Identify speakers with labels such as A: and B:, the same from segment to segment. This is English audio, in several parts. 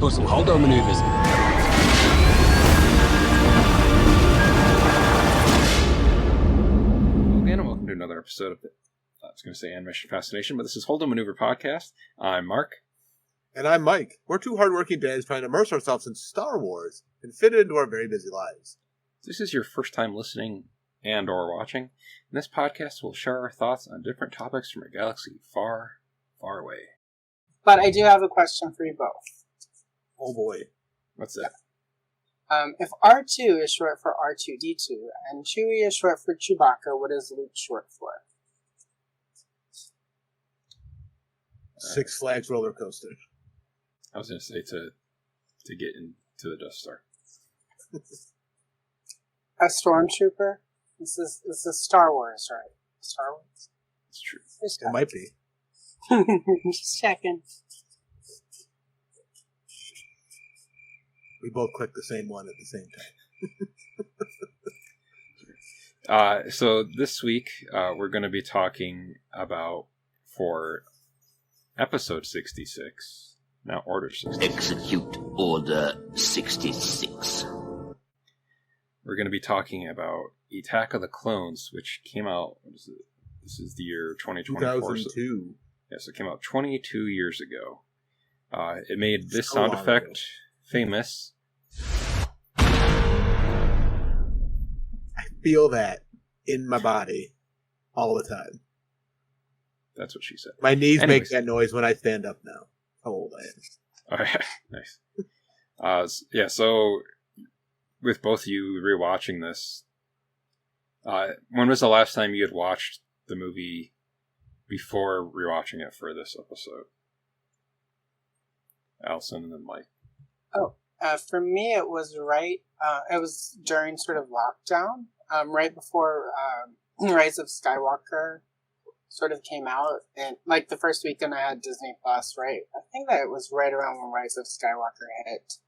A: pull some HOLDO maneuvers.
B: Again, and welcome to another episode of I was going to say Animation Fascination, but this is HOLDO Maneuver Podcast. I'm Mark.
C: And I'm Mike. We're two hardworking dads trying to immerse ourselves in Star Wars and fit it into our very busy lives.
B: If this is your first time listening and or watching, in this podcast we'll share our thoughts on different topics from a galaxy far, far away.
D: But I do have a question for you both.
C: Oh boy.
B: What's that?
D: If R2 is short for R2-D2 and Chewie is short for Chewbacca, what is Luke short for?
C: Six Flags roller coaster.
B: I was going to say to get into the Death Star.
D: A stormtrooper? This is Star Wars, right? Star Wars?
B: It's true.
C: It might be.
D: Just checking.
C: We both clicked the same one at the same time.
B: So this week we're going to be talking about, for episode 66, now Order 66.
E: Execute Order 66.
B: We're going to be talking about Attack of the Clones, which came out, what is it? This is the year 2024.
C: 2002.
B: Yes, it came out 22 years ago. It made this
C: So
B: sound
C: long
B: effect
C: ago.
B: famous.
C: I feel that in my body all the time.
B: That's what she said.
C: My knees
B: Anyways.
C: make that noise when I stand up now. How old I am.
B: All right, nice. Yeah, so with both of you rewatching this, when was the last time you had watched the movie before rewatching it for this episode? Allison and then Mike.
D: For me, it was it was during sort of lockdown, right before Rise of Skywalker sort of came out, and like the first weekend I had Disney Plus, right? I think that it was right around when Rise of Skywalker hit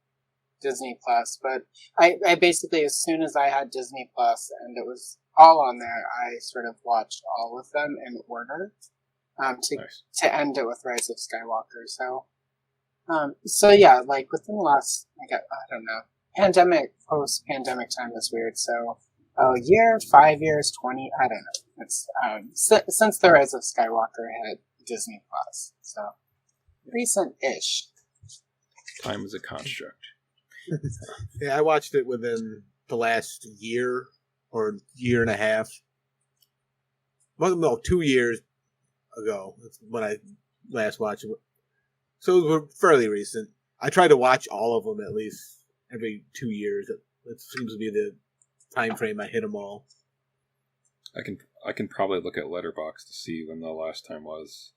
D: Disney Plus, but I basically, as soon as I had Disney Plus and it was all on there, I sort of watched all of them in order,
B: Nice.
D: to end it with Rise of Skywalker, so yeah, like within the last, I don't know, post-pandemic time is weird, so a year, 5 years, 20, I don't know. It's since the Rise of Skywalker hit Disney Plus, so recent-ish.
B: Time is a construct.
C: Yeah, I watched it within the last year or year and a half. Well, no, 2 years ago. That's when I last watched it. So it was fairly recent. I try to watch all of them at least every 2 years. That seems to be the time frame I hit them all.
B: I can probably look at Letterboxd to see when the last time was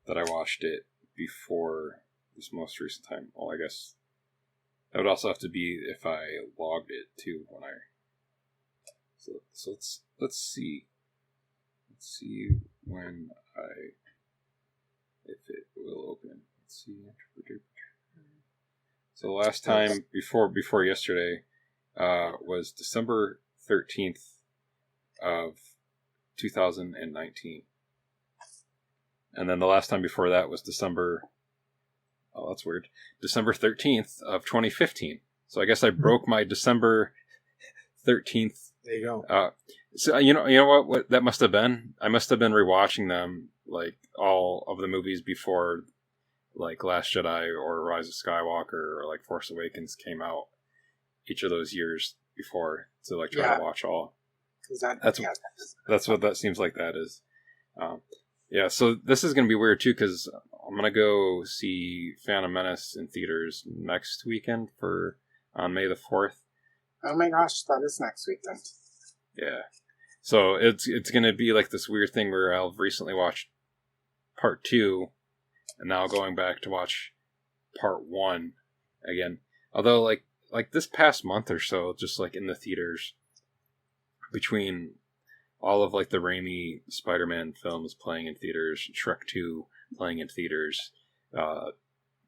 B: that I watched it before this most recent time. Well, I guess that would also have to be if I logged it too when I. So let's see. Let's see when if it will open. Let's see. So the last time before yesterday was December 13th of 2019. And then the last time before that was December 13th of 2015. So I guess I broke my December 13th.
C: There you go.
B: So you know what that must have been? I must have been rewatching them, like all of the movies before, like Last Jedi or Rise of Skywalker or like Force Awakens came out each of those years before to like try to watch all. That's what that seems like that is. Yeah, so this is going to be weird too because I'm going to go see Phantom Menace in theaters next weekend on May the 4th.
D: Oh my gosh, that is next weekend.
B: Yeah. So it's going to be like this weird thing where I've recently watched part 2 and now going back to watch part 1 again. Although like this past month or so, just like in the theaters, between all of like the Raimi Spider-Man films playing in theaters, Shrek 2 playing in theaters, the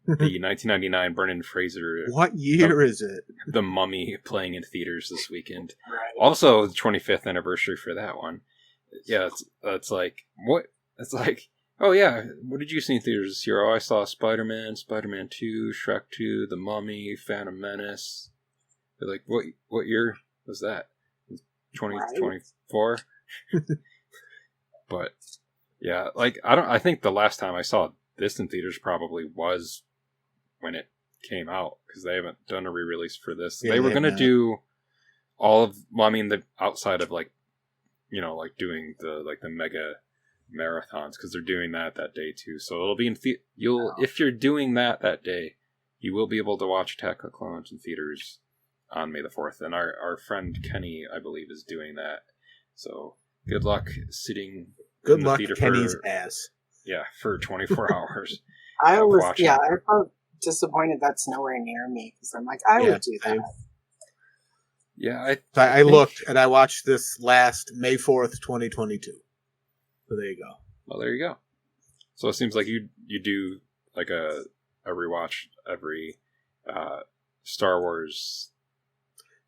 B: 1999 Brendan Fraser.
C: What year is it?
B: The Mummy playing in theaters this weekend.
D: Right.
B: Also, the 25th anniversary for that one. Yeah, it's like what? It's like Oh yeah, what did you see in theaters this year? Oh, I saw Spider-Man, Spider-Man 2, Shrek 2, The Mummy, Phantom Menace. Like, what year was that? 2024? But yeah, like I think the last time I saw this in theaters probably was when it came out, because they haven't done a re-release for this.
C: Yeah,
B: they were
C: they
B: going to
C: have
B: do all of, well, I mean, the outside of like, like doing the mega marathons, because they're doing that day too. So it'll be in if you're doing that day, you will be able to watch Attack of the Clones in theaters on May the 4th. And our friend Kenny, I believe, is doing that. So good luck sitting
C: Good
B: in
C: luck,
B: the theater
C: Kenny's ass.
B: Yeah, for 24 hours.
D: I
B: watching.
D: felt disappointed that's nowhere near me, because I'm like, I would do that.
B: Yeah,
C: I looked, and I watched this last May 4th, 2022. So there you go.
B: Well, there you go. So it seems like you do like a rewatch every Star Wars.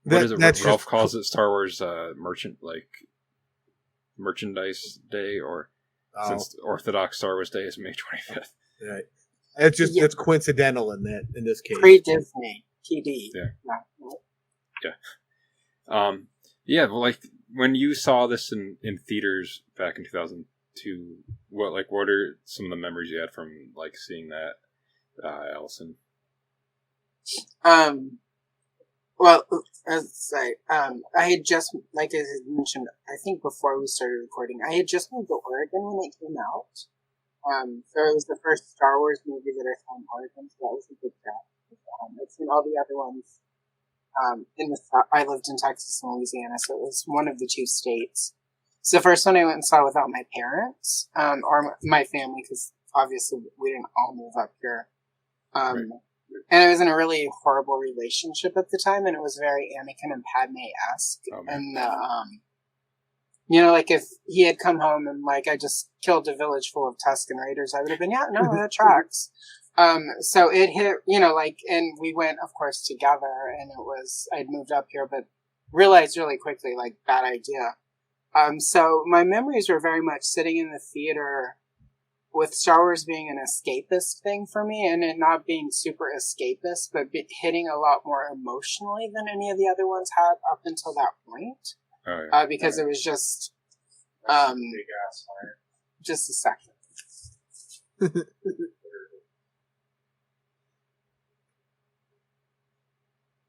B: What is it? Ralph calls it Star Wars merchandise day, or since Orthodox Star Wars Day is May 25th.
C: Right. It's coincidental in this case.
D: Pre-Disney PD.
B: Yeah. Well, like when you saw this in theaters back in 2002, what are some of the memories you had from like seeing that, Allison?
D: Well, as I had just, like I had mentioned, I think before we started recording, I had just moved to Oregon when it came out. So it was the first Star Wars movie that I saw in Oregon, so that was a big deal. I've seen all the other ones. I lived in Texas and Louisiana, so it was one of the two states. It's the first one I went and saw without my parents, or my family, because obviously we didn't all move up here.
B: Right.
D: And I was in a really horrible relationship at the time, and it was very Anakin and Padme-esque. And like if he had come home and like I just killed a village full of Tusken Raiders, I would have been, yeah, no, that tracks. So it hit, and we went, of course, together, and I'd moved up here, but realized really quickly, like, bad idea. So my memories were very much sitting in the theater with Star Wars being an escapist thing for me, and it not being super escapist, but hitting a lot more emotionally than any of the other ones had up until that point.
B: Oh, yeah.
D: Because it was just, just a second.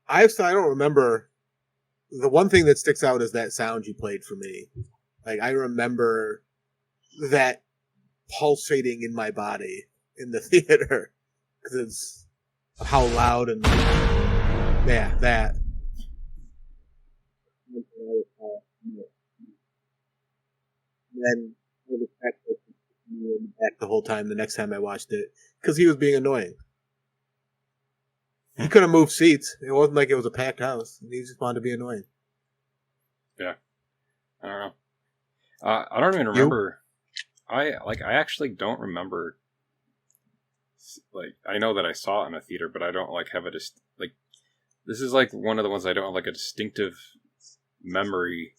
C: I don't remember. The one thing that sticks out is that sound you played for me. Like, I remember that pulsating in my body in the theater because it's how loud and that. And then I was back the whole time. The next time I watched it, because he was being annoying. He could have moved seats. It wasn't like it was a packed house. He just wanted to be annoying.
B: Yeah, I don't know. I don't even remember. I actually don't remember. Like, I know that I saw it in a theater, but I don't have a this is like one of the ones I don't have like a distinctive memory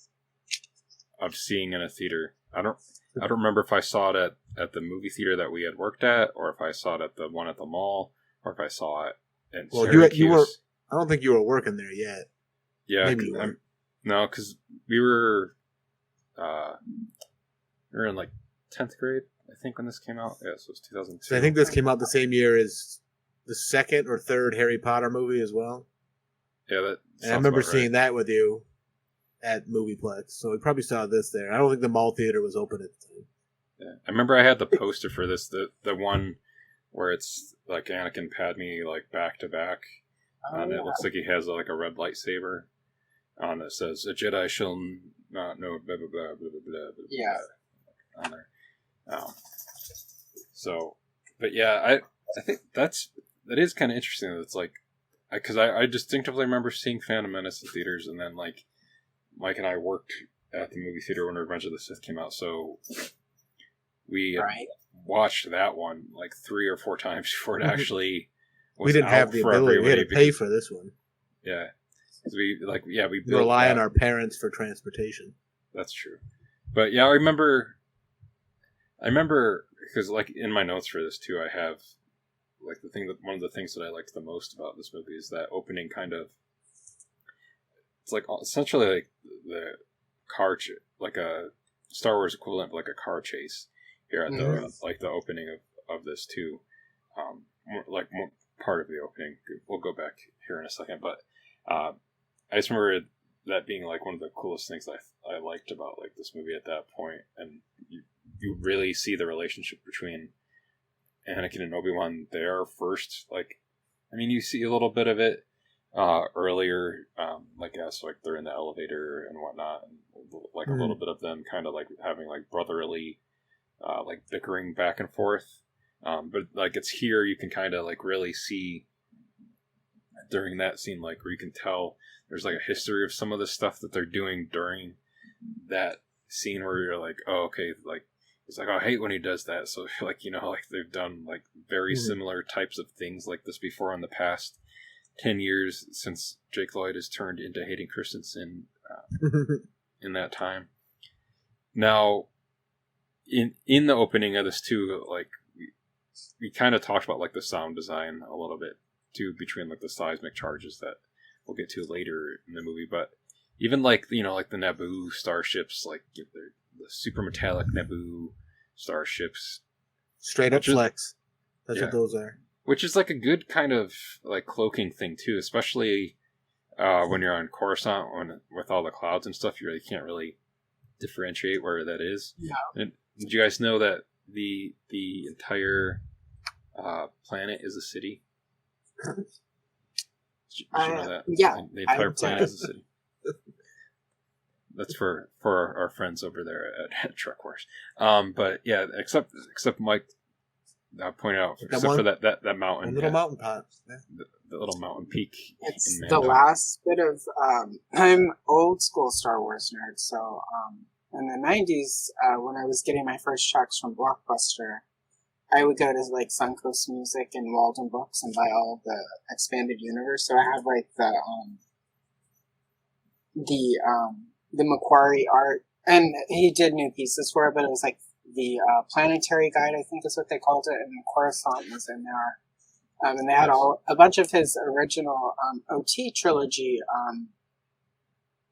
B: of seeing in a theater. I don't remember if I saw it at the movie theater that we had worked at, or if I saw it at the one at the mall, or if I saw it in Syracuse.
C: You were. I don't think you were working there yet.
B: Yeah,
C: maybe you were.
B: No, because we were in like 10th grade, I think, when this came out. Yeah, so it was 2002.
C: So I think this came out the same year as the second or third Harry Potter movie as well.
B: Yeah,
C: and I remember seeing that with you at Movieplex. So we probably saw this there. I don't think the mall theater was open at the time.
B: Yeah, I remember I had the poster for this, the one where it's like Anakin Padme like back to back, and it looks like he has like a red lightsaber on it. Says a Jedi shall not know blah blah blah blah blah blah.
D: Yeah.
B: On there. So, but yeah, I think that is kind of interesting. It's like, because I distinctively remember seeing Phantom Menace in theaters, and then like Mike and I worked at the movie theater when Revenge of the Sith came out, so we watched that one like 3 or 4 times before it actually was.
C: We didn't have the ability. We had to pay for this one.
B: Yeah, we
C: rely on our parents for transportation.
B: That's true, but yeah, I remember because like in my notes for this too, I have like one of the things that I liked the most about this movie is that opening kind of. It's like essentially like the like a Star Wars equivalent of like a car chase here at the like the opening of this too, more part of the opening. We'll go back here in a second, but I just remember that being like one of the coolest things I liked about like this movie at that point, and you really see the relationship between Anakin and Obi-Wan there first. Like, I mean, you see a little bit of it earlier, like as like they're in the elevator and whatnot, and like a little bit of them kind of like having like brotherly, like bickering back and forth. But like it's here you can kind of like really see during that scene, like where you can tell there's like a history of some of the stuff that they're doing during that scene where you're like, oh, okay, like it's like, oh, I hate when he does that. So like, you know, like they've done like very similar types of things like this before in the past 10 years since Jake Lloyd has turned into Hayden Christensen in that time. Now, in the opening of this too, like we kind of talked about like the sound design a little bit too, between like the seismic charges that we'll get to later in the movie, but even like, you know, like the Naboo starships, like the super metallic Naboo starships,
C: straight up flex. That's what those are.
B: Which is like a good kind of like cloaking thing too, especially when you're on Coruscant, with all the clouds and stuff, you really can't really differentiate where that is.
D: Yeah.
B: And did you guys know that the entire planet is a city? Did you know that?
D: Yeah.
B: The entire planet is a city. That's for our friends over there at Trek Wars. But yeah, except Mike pointed out, except for that mountain,
C: little mountain pot,
B: the little mountain peak.
D: It's the last bit of. I'm old school Star Wars nerd, so in the '90s, when I was getting my first checks from Blockbuster, I would go to like Suncoast Music and Walden Books and buy all of the expanded universe. So I have like the Macquarie art, and he did new pieces for it, but it was like the Planetary Guide, I think is what they called it, and Coruscant was in there. And they had a bunch of his original OT trilogy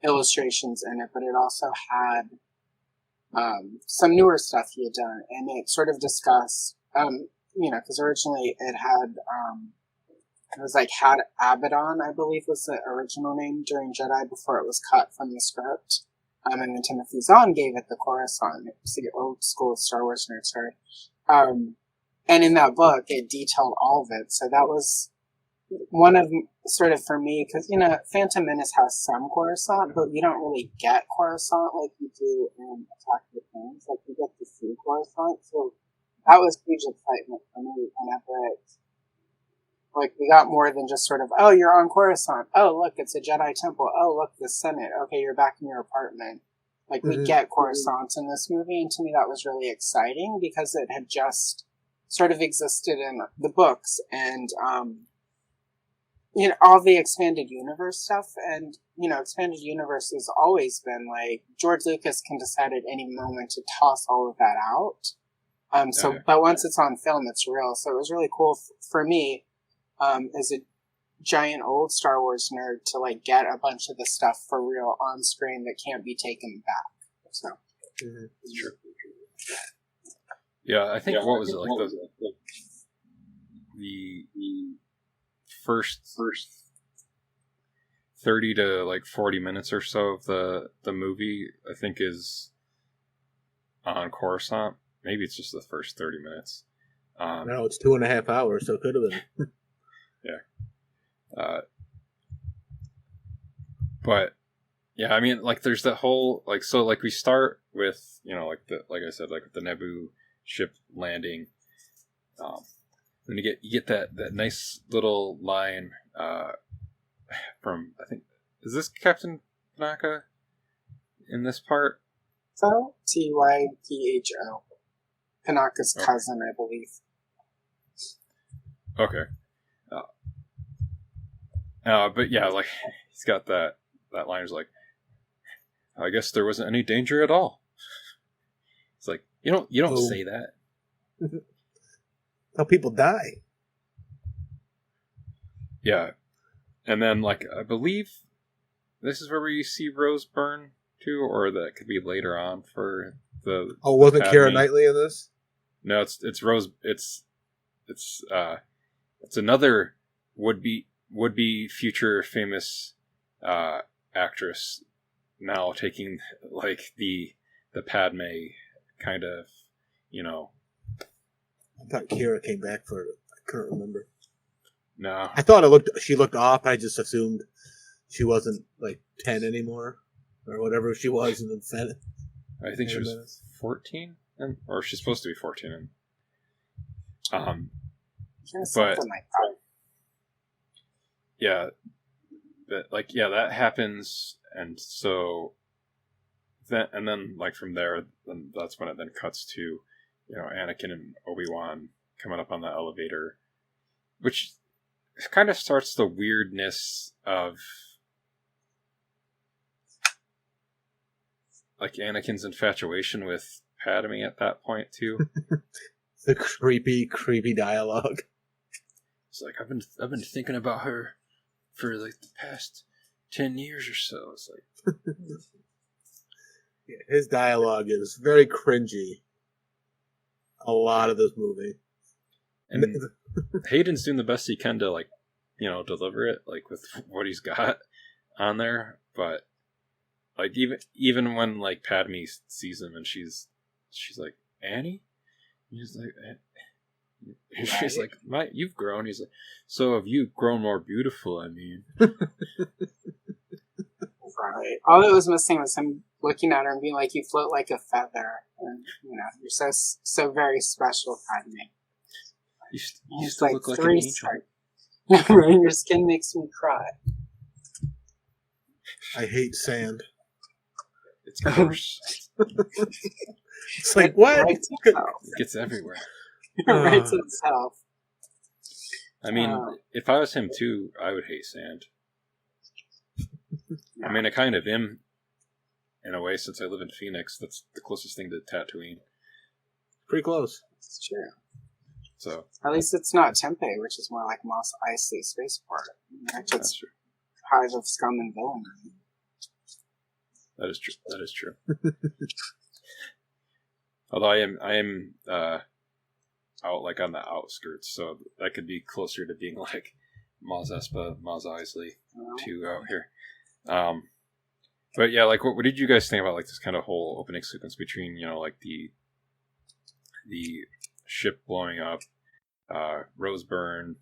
D: illustrations in it, but it also had some newer stuff he had done, and it sort of discussed, you know, because originally it had, it was like Had Abaddon, I believe was the original name during Jedi before it was cut from the script. And then Timothy Zahn gave it the Coruscant. It was the old school Star Wars nerd, sorry. And in that book, it detailed all of it. So that was one of, sort of for me, because, you know, Phantom Menace has some Coruscant, but you don't really get Coruscant like you do in Attack of the Clones. Like, you get to see Coruscant. So that was huge excitement for me whenever it, like, we got more than just sort of, oh, you're on Coruscant. Oh, look, it's a Jedi temple. Oh, look, the Senate. Okay, you're back in your apartment. Like, we get Coruscant in this movie, and to me that was really exciting because it had just sort of existed in the books and, you know, all the expanded universe stuff. And, you know, expanded universe has always been like, George Lucas can decide at any moment to toss all of that out. But once it's on film, it's real. So it was really cool for me, as a giant old Star Wars nerd, to like get a bunch of the stuff for real on screen that can't be taken back. So,
B: sure. Yeah, I think what was it like the first 30 to like 40 minutes or so of the movie, I think, is on Coruscant. Maybe it's just the first 30 minutes.
C: No, it's 2.5 hours, so it could have been.
B: Yeah. But yeah, I mean, like, there's that whole like, so like we start with, you know, like I said, like the Naboo ship landing. Then you get that nice little line from, I think, is this Captain Panaka in this part?
D: So Typho, Panaka's cousin, I believe.
B: Okay. But yeah, like, he's got that line. He's like, I guess there wasn't any danger at all. It's like, you don't say that.
C: How people die.
B: Yeah. And then, like, I believe this is where we see Rose burn, too, or that could be later on for the...
C: Oh, wasn't
B: Padme.
C: Keira Knightley in this?
B: No, it's Rose... It's another would-be future famous actress now taking, like, the Padme kind of, you know...
C: I thought Keira came back for it. I couldn't remember.
B: No.
C: I thought she looked off. I just assumed she wasn't like 10 anymore or whatever she was in the Senate.
B: I think she was 14, or she's supposed to be 14. But
D: like that.
B: Yeah, that happens, and so then like from there, then that's when it then cuts to, you know, Anakin and Obi-Wan coming up on the elevator, which kind of starts the weirdness of like Anakin's infatuation with Padme at that point too.
C: The creepy dialogue.
B: It's like I've been thinking about her for like the past 10 years or so. It's like
C: yeah, his dialogue is very cringy. A lot of this movie.
B: And Hayden's doing the best he can to, like, you know, deliver it, like, with what he's got on there. But, like, even when, like, Padme sees him and she's like, Annie? He's like, she's like, you've grown. He's like, so have you grown more beautiful, I mean.
D: Right. All that was missing was him looking at her and being like, you float like a feather. And, you know, you're so very special, Padme.
B: You still look like an angel.
D: Right, your skin makes me cry.
C: I hate sand.
B: It's gross.
C: It's like, what?
D: Right
B: It gets everywhere.
D: Right to itself.
B: I mean, if I was him too, I would hate sand. I mean, I kind of am, in a way, since I live in Phoenix. That's the closest thing to Tatooine.
C: Pretty close.
D: It's true.
B: So
D: at least it's not Tempe, which is more like Mos Eisley Spaceport.
B: That's true.
D: Hive of scum and villainy.
B: That is true. That is true. Although I am out like on the outskirts, so that could be closer to being like Mos Espa, Mos Eisley, too out here. But yeah, like what did you guys think about like this kind of whole opening sequence between, you know, like the ship blowing up, Rose burn,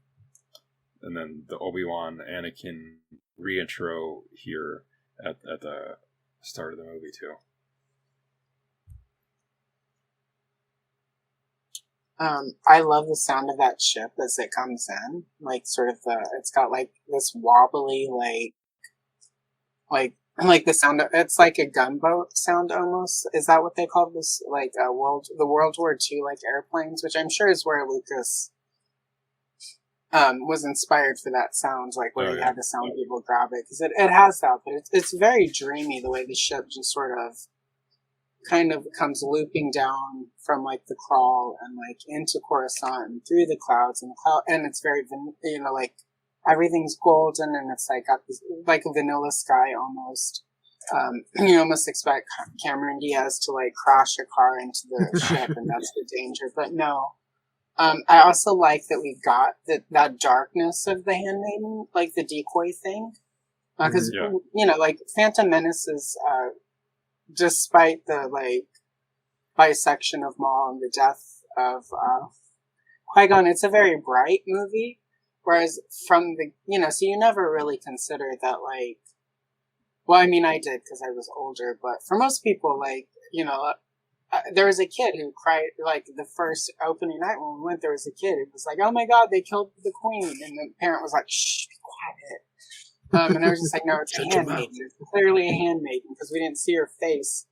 B: and then the Obi-Wan Anakin reintro here at the start of the movie too?
D: I love the sound of that ship as it comes in. Like sort of it's got like this wobbly like the sound of, it's like a gunboat sound almost. Is that what they call this? Like the World War II like airplanes, which I'm sure is where Lucas was inspired for that sound, like where he had the sound people grab it, because it has that, but it's very dreamy the way the ship just sort of kind of comes looping down from like the crawl and like into Coruscant and through the clouds and it's very like everything's golden and it's like got this like a vanilla sky almost. You almost expect Cameron Diaz to like crash a car into the ship and that's the danger, but no. I also like that we got that darkness of the Handmaiden, like the decoy thing, because you know, like Phantom Menace is, despite the like bisection of Maul and the death of Qui-Gon, it's a very bright movie. Whereas from the, you know, so you never really consider that, like, well, I mean, I did because I was older, but for most people, like, you know, there was a kid who cried, like, the first opening night when we went, there was a kid who was like, oh my god, they killed the queen. And the parent was like, shh, be quiet. And I was just like, no, it's a handmaiden. It's clearly a handmaiden because we didn't see her face.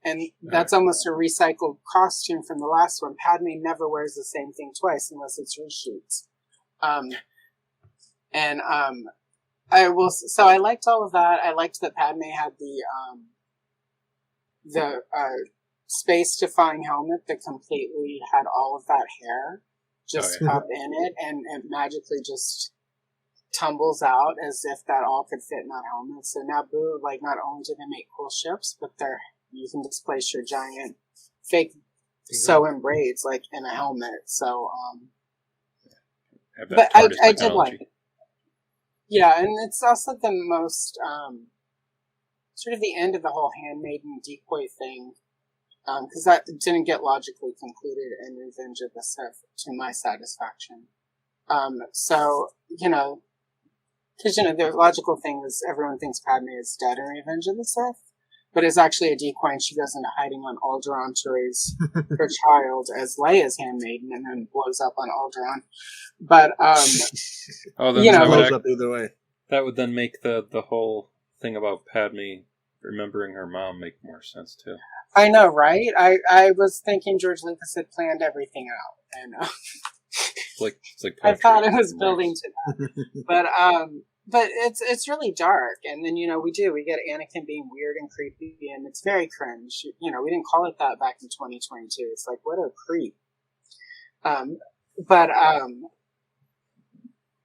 D: And that's almost a recycled costume from the last one. Padme never wears the same thing twice unless it's reshoots. So I liked all of that. I liked that Padme had the space-defying helmet that completely had all of that hair just up in it, and it magically just tumbles out as if that all could fit in that helmet. So Naboo, like, not only do they make cool ships, but you can displace your giant fake sew-in braids, like, in a helmet. So, but I did like it. Yeah, and it's also the most, sort of the end of the whole handmaiden decoy thing, because that didn't get logically concluded in Revenge of the Sith, to my satisfaction. So, because, the logical thing is everyone thinks Padme is dead in Revenge of the Sith, but it's actually a decoy, and she goes into hiding on Alderaan to raise her child as Leia's handmaiden, and then blows up on Alderaan. But,
B: that
C: blows up either way.
B: That would then make the whole thing about Padme remembering her mom make more sense, too.
D: I know, right? I was thinking George Lucas had planned everything out, and
B: it's like
D: I thought it was building to that. But it's really dark, and then we get Anakin being weird and creepy, and it's very cringe. We didn't call it that back in 2022. It's like, what a creep.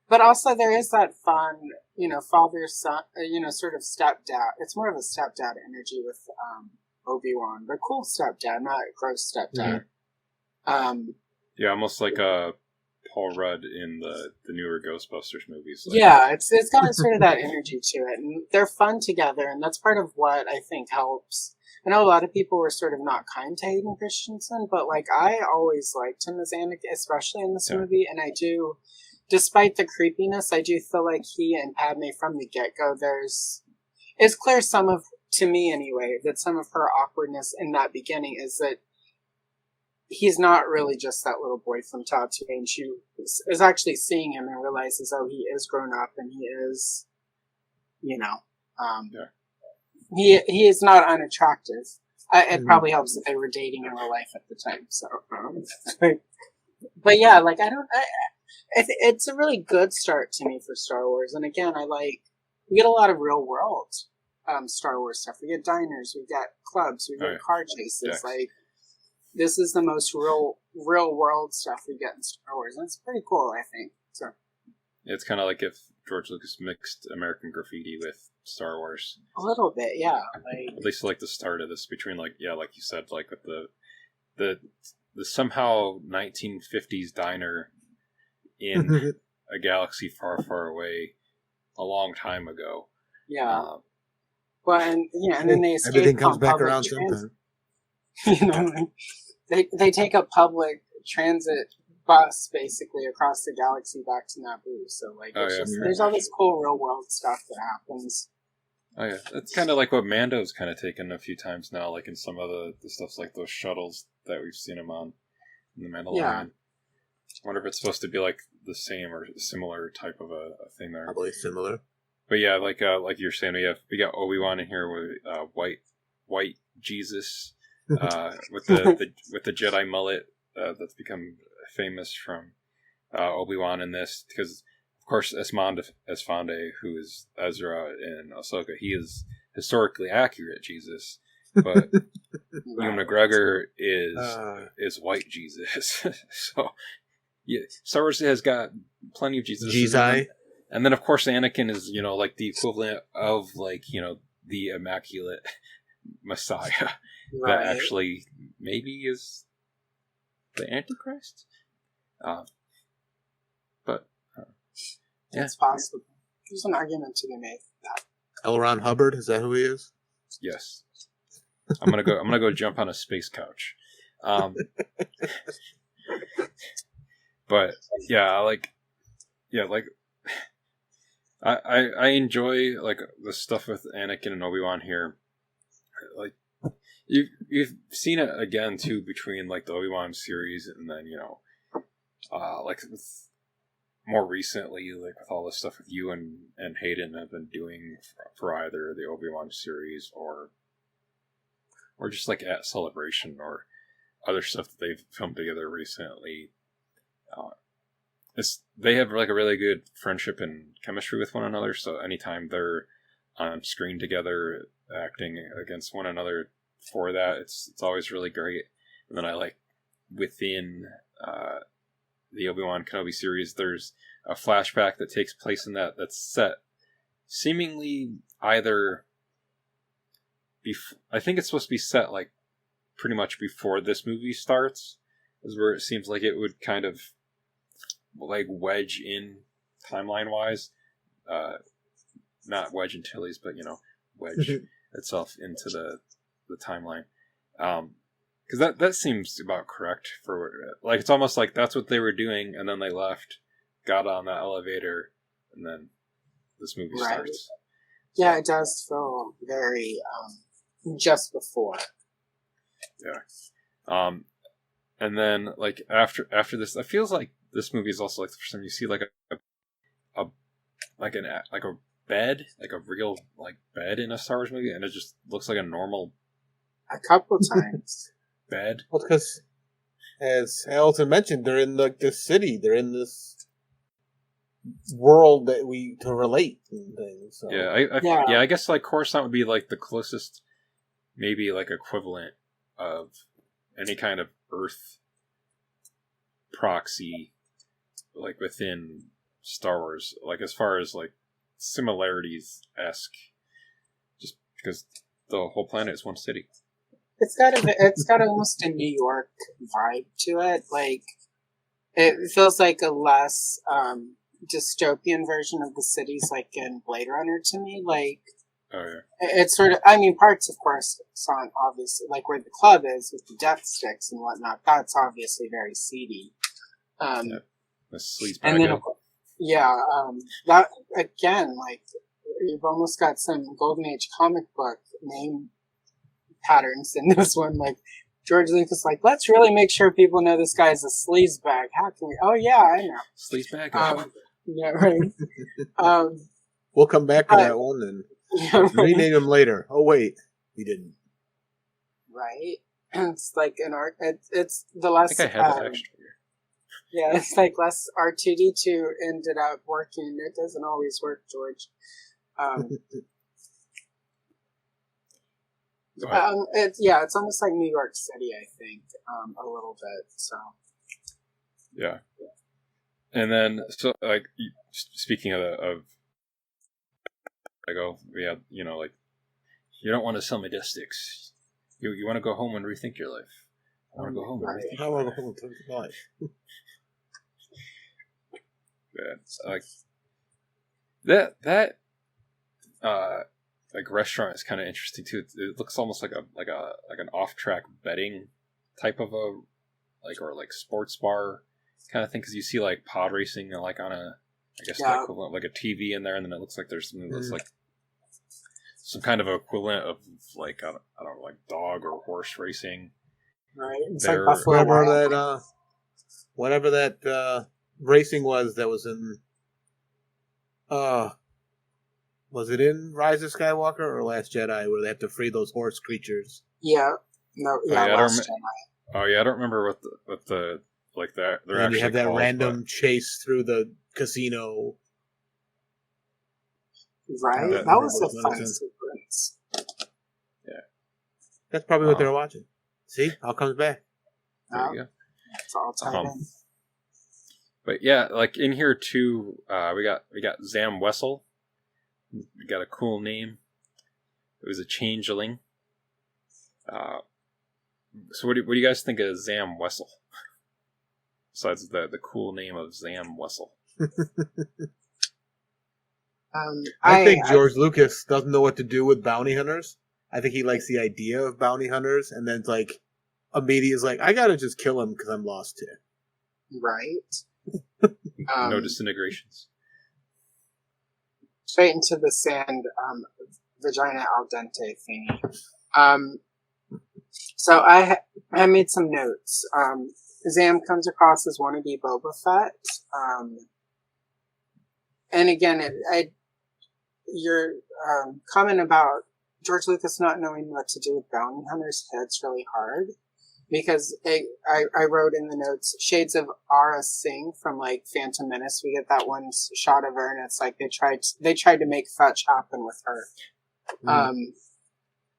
D: But also there is that fun, father son, sort of stepdad. It's more of a stepdad energy with Obi-Wan, but cool stepdad, not gross stepdad.
B: Mm-hmm. Yeah, almost like a Paul Rudd in the newer Ghostbusters movies.
D: Yeah, it's got sort of that energy to it, and they're fun together, and that's part of what I think helps. I know a lot of people were sort of not kind to Hayden Christensen, but I always liked him as Anakin, especially in this movie, and I do, despite the creepiness, I do feel like he and Padme from the get-go, it's clear to me anyway, that some of her awkwardness in that beginning is that he's not really just that little boy from Tatooine. She is actually seeing him and realizes, he is grown up, and he is, he is not unattractive. It probably helps that they were dating in real life at the time. So, but yeah, it's a really good start to me for Star Wars. And again, we get a lot of real world Star Wars stuff. We get diners, we get clubs, we get car chases. This is the most real world stuff we get in Star Wars, and it's pretty cool, I think. So
B: it's kind of like if George Lucas mixed American Graffiti with Star Wars.
D: A little bit, yeah.
B: At least the start of this, between like you said, with the somehow 1950s diner in a galaxy far, far away, a long time ago.
D: Yeah. And then they escape.
C: Everything comes back around sometime.
D: They take a public transit bus basically across the galaxy back to Naboo. So there's all this cool real world stuff that happens.
B: Oh yeah, it's kind of like what Mando's kind of taken a few times now, like in some of the stuff like those shuttles that we've seen him on in the Mandalorian. Yeah. I wonder if it's supposed to be like the same or similar type of a thing there.
C: Probably similar.
B: But yeah, like you're saying, we got Obi-Wan in here with white Jesus. With the Jedi mullet that's become famous from Obi-Wan in this, because of course Esfande, who is Ezra in Ahsoka, he is historically accurate Jesus, but Ewan McGregor is white Jesus. So yeah, Star Wars has got plenty of Jesus. And then of course Anakin is the equivalent of the immaculate Messiah. Right. That actually maybe is the Antichrist. But
D: it's possible. There's an argument to be made for that.
C: L. Ron Hubbard, is that who he is?
B: Yes. I'm gonna go jump on a space couch. But I enjoy the stuff with Anakin and Obi-Wan here. You've seen it again too between the Obi-Wan series and then with more recently with all this stuff with you and Hayden have been doing for either the Obi-Wan series or just at Celebration or other stuff that they've filmed together recently. They have a really good friendship and chemistry with one another. So anytime they're on screen together acting against one another, for that. It's always really great. And then I like within the Obi-Wan Kenobi series, there's a flashback that takes place in that's set seemingly either I think it's supposed to be set like pretty much before this movie starts, is where it seems like it would kind of like wedge in timeline wise, not wedge Antilles, but wedge itself into the timeline. Because that seems about correct for like it's almost like that's what they were doing, and then they left, got on that elevator, and then this movie starts.
D: Yeah, it does feel very just before.
B: Yeah. And then like after this, it feels like this movie is also like the first time you see like a bed, like a real like bed in a Star Wars movie, and it just looks like a normal.
D: A couple times.
B: Bed.
C: Well, because as Allison mentioned, they're in this city. They're in this world that to relate and things. So.
B: Yeah, I guess like Coruscant would be like the closest, maybe like equivalent of any kind of Earth proxy, like within Star Wars, like as far as like similarities-esque, just because the whole planet is one city.
D: It's got almost a New York vibe to it. Like it feels like a less dystopian version of the cities, like in Blade Runner to me. Like,
B: oh yeah,
D: it's sort of. I mean, parts of course, on obviously like where the club is with the death sticks and whatnot. That's obviously very seedy.
B: The sleaze
D: and then
B: bag.
D: that again, like you've almost got some Golden Age comic book name patterns in this one. Like George Lucas, like let's really make sure people know this guy's a sleaze bag. How can we? Oh yeah, I know.
B: Sleaze bag.
D: Yeah, right.
C: We'll come back to that one and rename him later. Oh wait, we didn't.
D: Right. It's like an art. It's the less.
B: I think I had that extra here.
D: Yeah, it's like less R2D2 ended up working. It doesn't always work, George. It's almost like New York City, I think, a little bit. So,
B: yeah. And then, so like speaking of I go, yeah, like you don't want to sell me death sticks. You want to go home and rethink your life. I want to go home and rethink.
C: I want to go home and rethink my life.
B: Yeah, that like restaurant is kind of interesting too. It looks almost like an off-track betting type of a or sports bar kind of thing, because you see like pod racing like on a the equivalent like a TV in there, and then it looks like there's something that's like some kind of equivalent of like I don't know, like dog or horse racing.
D: Right. It's like Buffalo.
C: Whatever that racing was that was in was it in Rise of Skywalker or Last Jedi, where they have to free those horse creatures?
D: Yeah. No. Yeah. Last Jedi.
B: Oh yeah, I don't remember what the like that. They're
C: and
B: actually
C: you have that
B: called,
C: random chase through the casino.
D: Right. That was a fun sequence.
B: Yeah.
C: That's probably what they were watching. See, all comes back.
B: There you go.
D: It's all tied in.
B: But yeah, like in here too, we got Zam Wessel. We got a cool name. It was a changeling. So what do you guys think of Zam Wessel? Besides the cool name of Zam Wessel.
C: I think George Lucas doesn't know what to do with bounty hunters. I think he likes the idea of bounty hunters, and then it's like immediately is like, I gotta just kill him because I'm lost here.
D: Right.
B: No disintegrations.
D: Straight into the sand, vagina al dente thingy. So I made some notes. Zam comes across as wannabe Boba Fett. And again, your comment about George Lucas not knowing what to do with bounty hunters hits really hard. Because I wrote in the notes, shades of Ara Singh from like Phantom Menace. We get that one shot of her, and it's like they tried to make fetch happen with her.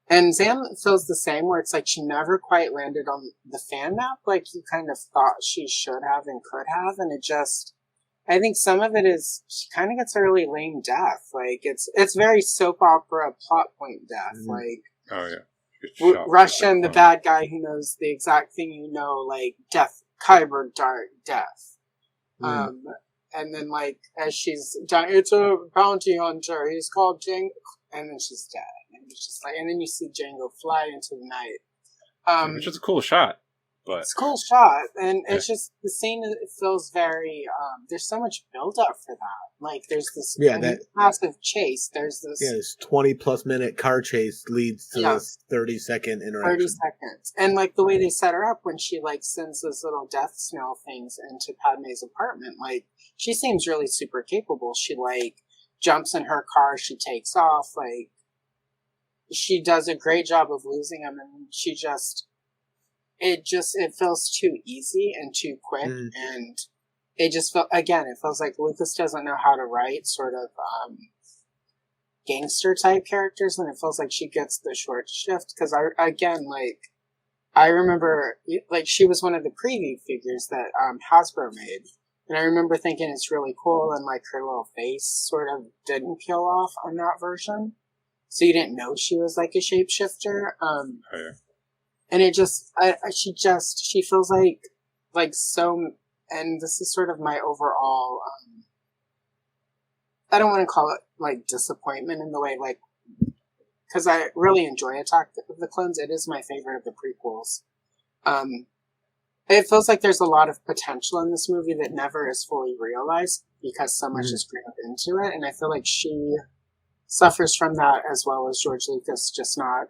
D: And Zam feels the same, where it's like she never quite landed on the fan map like you kind of thought she should have and could have, and it just, I think some of it is she kind of gets a really lame death. Like it's very soap opera plot point death. Like,
B: oh yeah,
D: Russian, the bad guy who knows the exact thing you know, like death, Kyber Dart death. And then like as she's done, it's a bounty hunter. He's called Jing, and then she's dead. And it's just like, and then you see Django fly into the night.
B: Which is a cool shot. But
D: it's a cool shot, and it's just the scene. It feels very. There's so much build up for that. Like there's this massive chase. There's this.
C: Yeah, this 20+ minute car chase leads to this 30-second interaction.
D: 30 seconds, and like the way they set her up when she like sends those little death snail things into Padme's apartment. Like she seems really super capable. She like jumps in her car. She takes off. Like she does a great job of losing him, and she just. It feels too easy and too quick, and it just it feels like Lucas doesn't know how to write sort of gangster type characters, and it feels like she gets the short shift, because I remember, like, she was one of the preview figures that Hasbro made, and I remember thinking it's really cool, and like her little face sort of didn't peel off on that version, so you didn't know she was like a shapeshifter. And it just, she feels like so, and this is sort of my overall, I don't want to call it like disappointment in the way, like, because I really enjoy Attack of the Clones. It is my favorite of the prequels. It feels like there's a lot of potential in this movie that never is fully realized because so much is crammed into it, and I feel like she suffers from that as well as George Lucas, just not.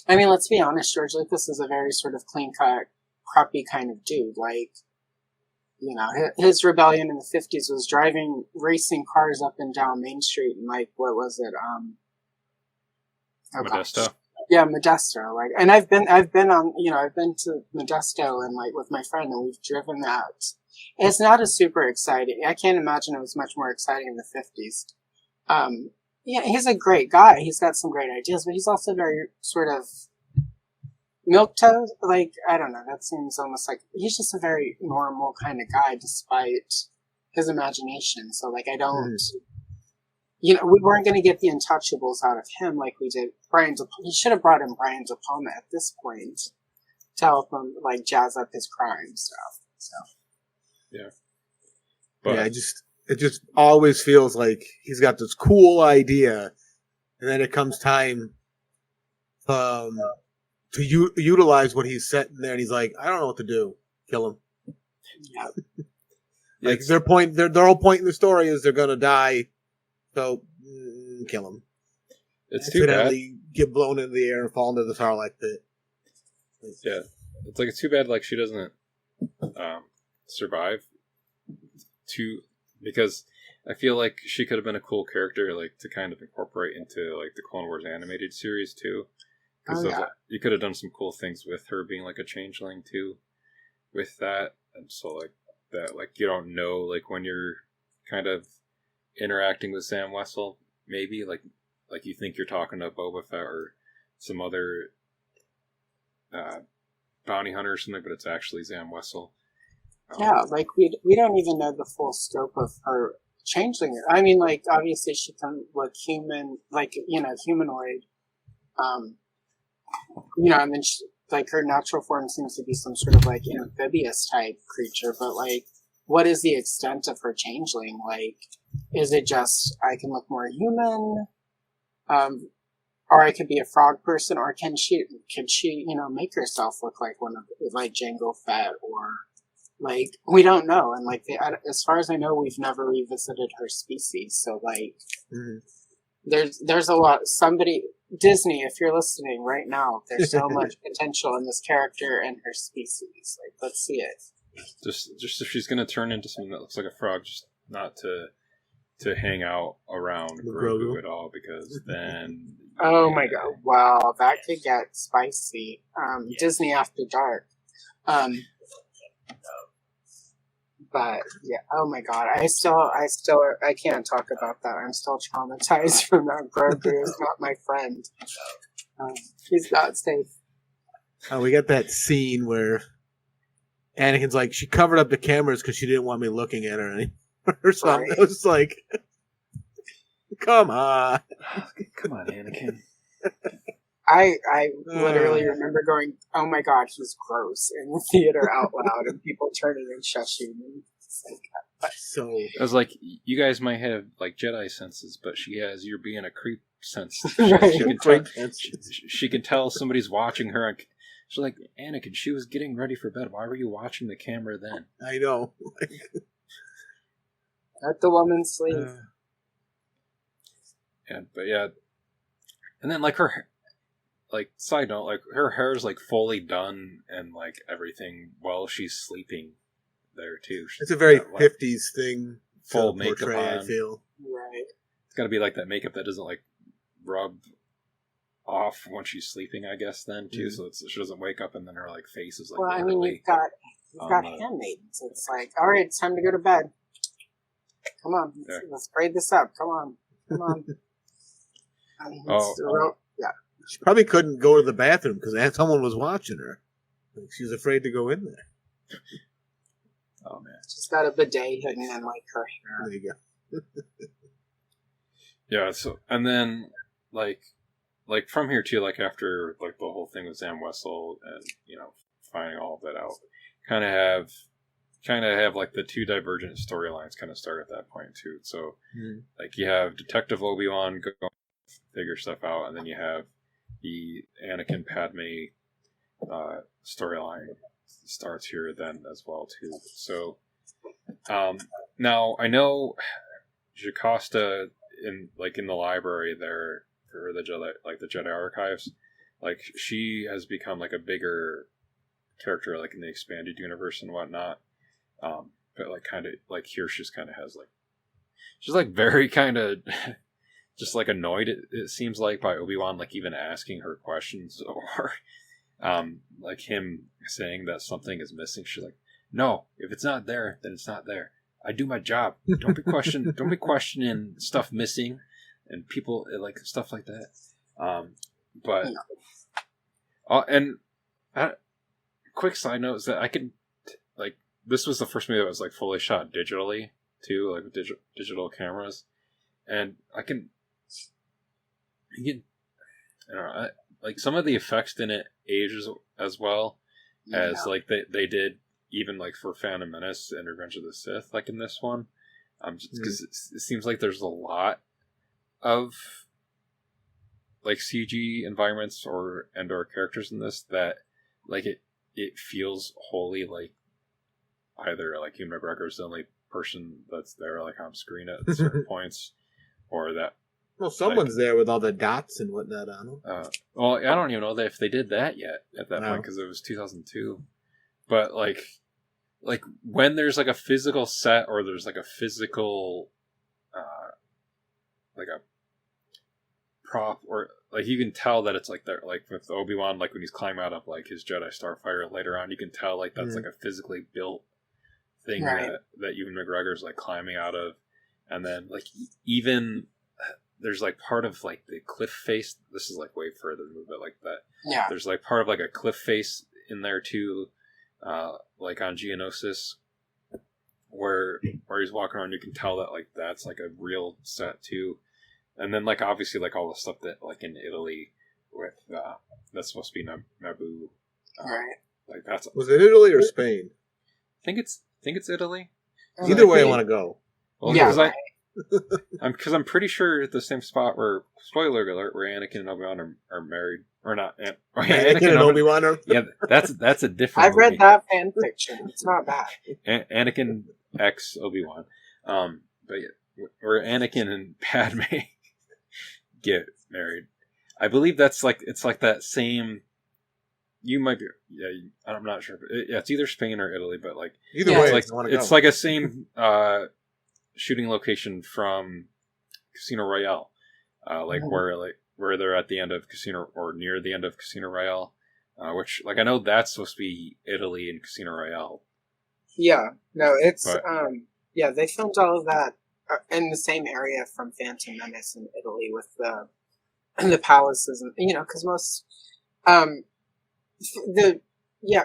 D: I mean, let's be honest, George Lucas is a very sort of clean-cut, preppy kind of dude. Like, you know, his rebellion in the 50s was racing cars up and down Main Street, and like, what was it?
B: Modesto.
D: Yeah, Modesto. Like, and I've been to Modesto and like with my friend, and we've driven that. It's not as super exciting. I can't imagine it was much more exciting in the 50s. Yeah, he's a great guy. He's got some great ideas, but he's also very sort of milquetoast. Like, I don't know, that seems almost like he's just a very normal kind of guy despite his imagination. So, like, I don't, we weren't going to get the Untouchables out of him like we did Brian De Palma. He should have brought in Brian De Palma at this point to help him, like, jazz up his crime stuff. So,
B: yeah. But
C: it just always feels like he's got this cool idea, and then it comes time to utilize what he's setting there, and he's like, I don't know what to do. Kill him.
D: Yeah.
C: Like their whole point in the story is they're gonna die, so kill him.
B: It's too bad.
C: Get blown into the air and fall into the Sarlacc pit.
B: Yeah, it's like it's too bad. Like she doesn't survive. Because I feel like she could have been a cool character, like, to kind of incorporate into, like, the Clone Wars animated series, too. Because you could have done some cool things with her being, like, a changeling, too, with that. And so, like, that, like, you don't know, like, when you're kind of interacting with Sam Wessel, maybe, like you think you're talking to Boba Fett or some other bounty hunter or something, but it's actually Sam Wessel.
D: Yeah, like we don't even know the full scope of her changeling. I mean, like, obviously she can look human, like, humanoid, and then she, like, her natural form seems to be some sort of like amphibious type creature. But like, what is the extent of her changeling? Like, is it just I can look more human, or I could be a frog person, or could she make herself look like one of like Jango Fett or. Like, we don't know, and like, as far as I know, we've never revisited her species. So, like, there's a lot. Disney, if you're listening right now, there's so much potential in this character and her species. Like, let's see it.
B: Just if she's gonna turn into something that looks like a frog, just not to hang out around Grogu at all, because then.
D: Oh my god! Wow, that could get spicy. Disney After Dark. But yeah, oh my god, I can't talk about that. I'm still traumatized from that. Grogu is not my friend. He's not safe.
C: We got that scene where Anakin's like, she covered up the cameras because she didn't want me looking at her anymore or something.
D: Right.
C: I was like, come on.
B: Come on, Anakin.
D: I literally remember going, oh my god, he's gross in the theater out loud and people turning and shushing. And it's like,
C: So
B: I was like, you guys might have like Jedi senses, but she has you're being a creep sense.
D: Right.
B: She can tell somebody's watching her. She's like, Anakin, she was getting ready for bed. Why were you watching the camera then?
C: I know.
D: let the woman sleep.
B: But and then like her, like side note, like her hair is like fully done and like everything while she's sleeping there too.
C: It's a very
B: like,
C: 50s thing.
B: full
C: to
B: makeup
C: portray,
B: on.
C: I feel.
D: Right.
B: It's got to be like that makeup that doesn't like rub off when she's sleeping, I guess. Then too, so she doesn't wake up and then her like face is like.
D: Well, I mean, you've got handmaidens. It's like, all right, it's time to go to bed. Come on, let's braid this up. Come on. I mean, yeah.
C: She probably couldn't go to the bathroom because someone was watching her. She was afraid to go in there.
B: Oh man,
D: she's got a bidet hidden in like her hair.
C: There you go.
B: Yeah. So and then like from here too, like after like the whole thing with Sam Wessel and finding all of that out, kind of have like the two divergent storylines kind of start at that point too. So like you have Detective Obi-Wan go figure stuff out, and then you have the Anakin Padme storyline starts here then as well too. So now I know Jocasta in the library there for the Jedi archives, like she has become like a bigger character like in the expanded universe and whatnot. But like kind of like here she's kind of has like she's like very kind of just like annoyed it seems like by Obi-Wan like even asking her questions or like him saying that something is missing. She's like, no, if it's not there then it's not there. I do my job. Don't be questioning stuff missing and people like stuff like that. But and quick side note is that I can like this was the first movie that was like fully shot digitally too, like with digital cameras, and I don't know, like some of the effects in it ages as well as like they did even like for Phantom Menace and Revenge of the Sith, like in this one, just because it seems like there's a lot of like CG environments or characters in this that like it feels wholly like either like Ewan McGregor is the only person that's there like on screen at certain points, or that
C: someone's there with all the dots and whatnot on them.
B: Well, I don't even know if they did that yet at that point because it was 2002. But like when there's like a physical set or there's like a physical like a prop or like you can tell that it's like there, like with Obi-Wan, like when he's climbing out of like his Jedi Starfighter later on, you can tell like that's like a physically built thing that Ewan McGregor's like climbing out of. And then like even there's like part of like the cliff face. This is like way further removed, but like that. Yeah. There's like part of like a cliff face in there too, like on Genosis, where he's walking around. You can tell that like that's like a real set too. And then like obviously like all the stuff that like in Italy with that's supposed to be Naboo.
D: Right.
C: Like that's was it Italy or Spain?
B: I think it's Italy.
C: Either way, I want to go.
B: Well, yeah. Because I'm pretty sure at the same spot where, spoiler alert, where Anakin and Obi-Wan are married, or not?
C: Anakin and Obi-Wan are.
B: Yeah, that's a different.
D: I've read that fan fiction. It's not bad.
B: Anakin x Obi-Wan, but yeah, where Anakin and Padme get married. I believe that's like it's like that same. You might be, yeah. I'm not sure, but it's either Spain or Italy. But like
C: either way,
B: it's like a same shooting location from Casino Royale, where they're at the end of Casino or near the end of Casino Royale, which like I know that's supposed to be Italy and Casino Royale.
D: Yeah, no, it's yeah, they filmed all of that in the same area from Phantom Menace in Italy with the the palaces, and because most um, the yeah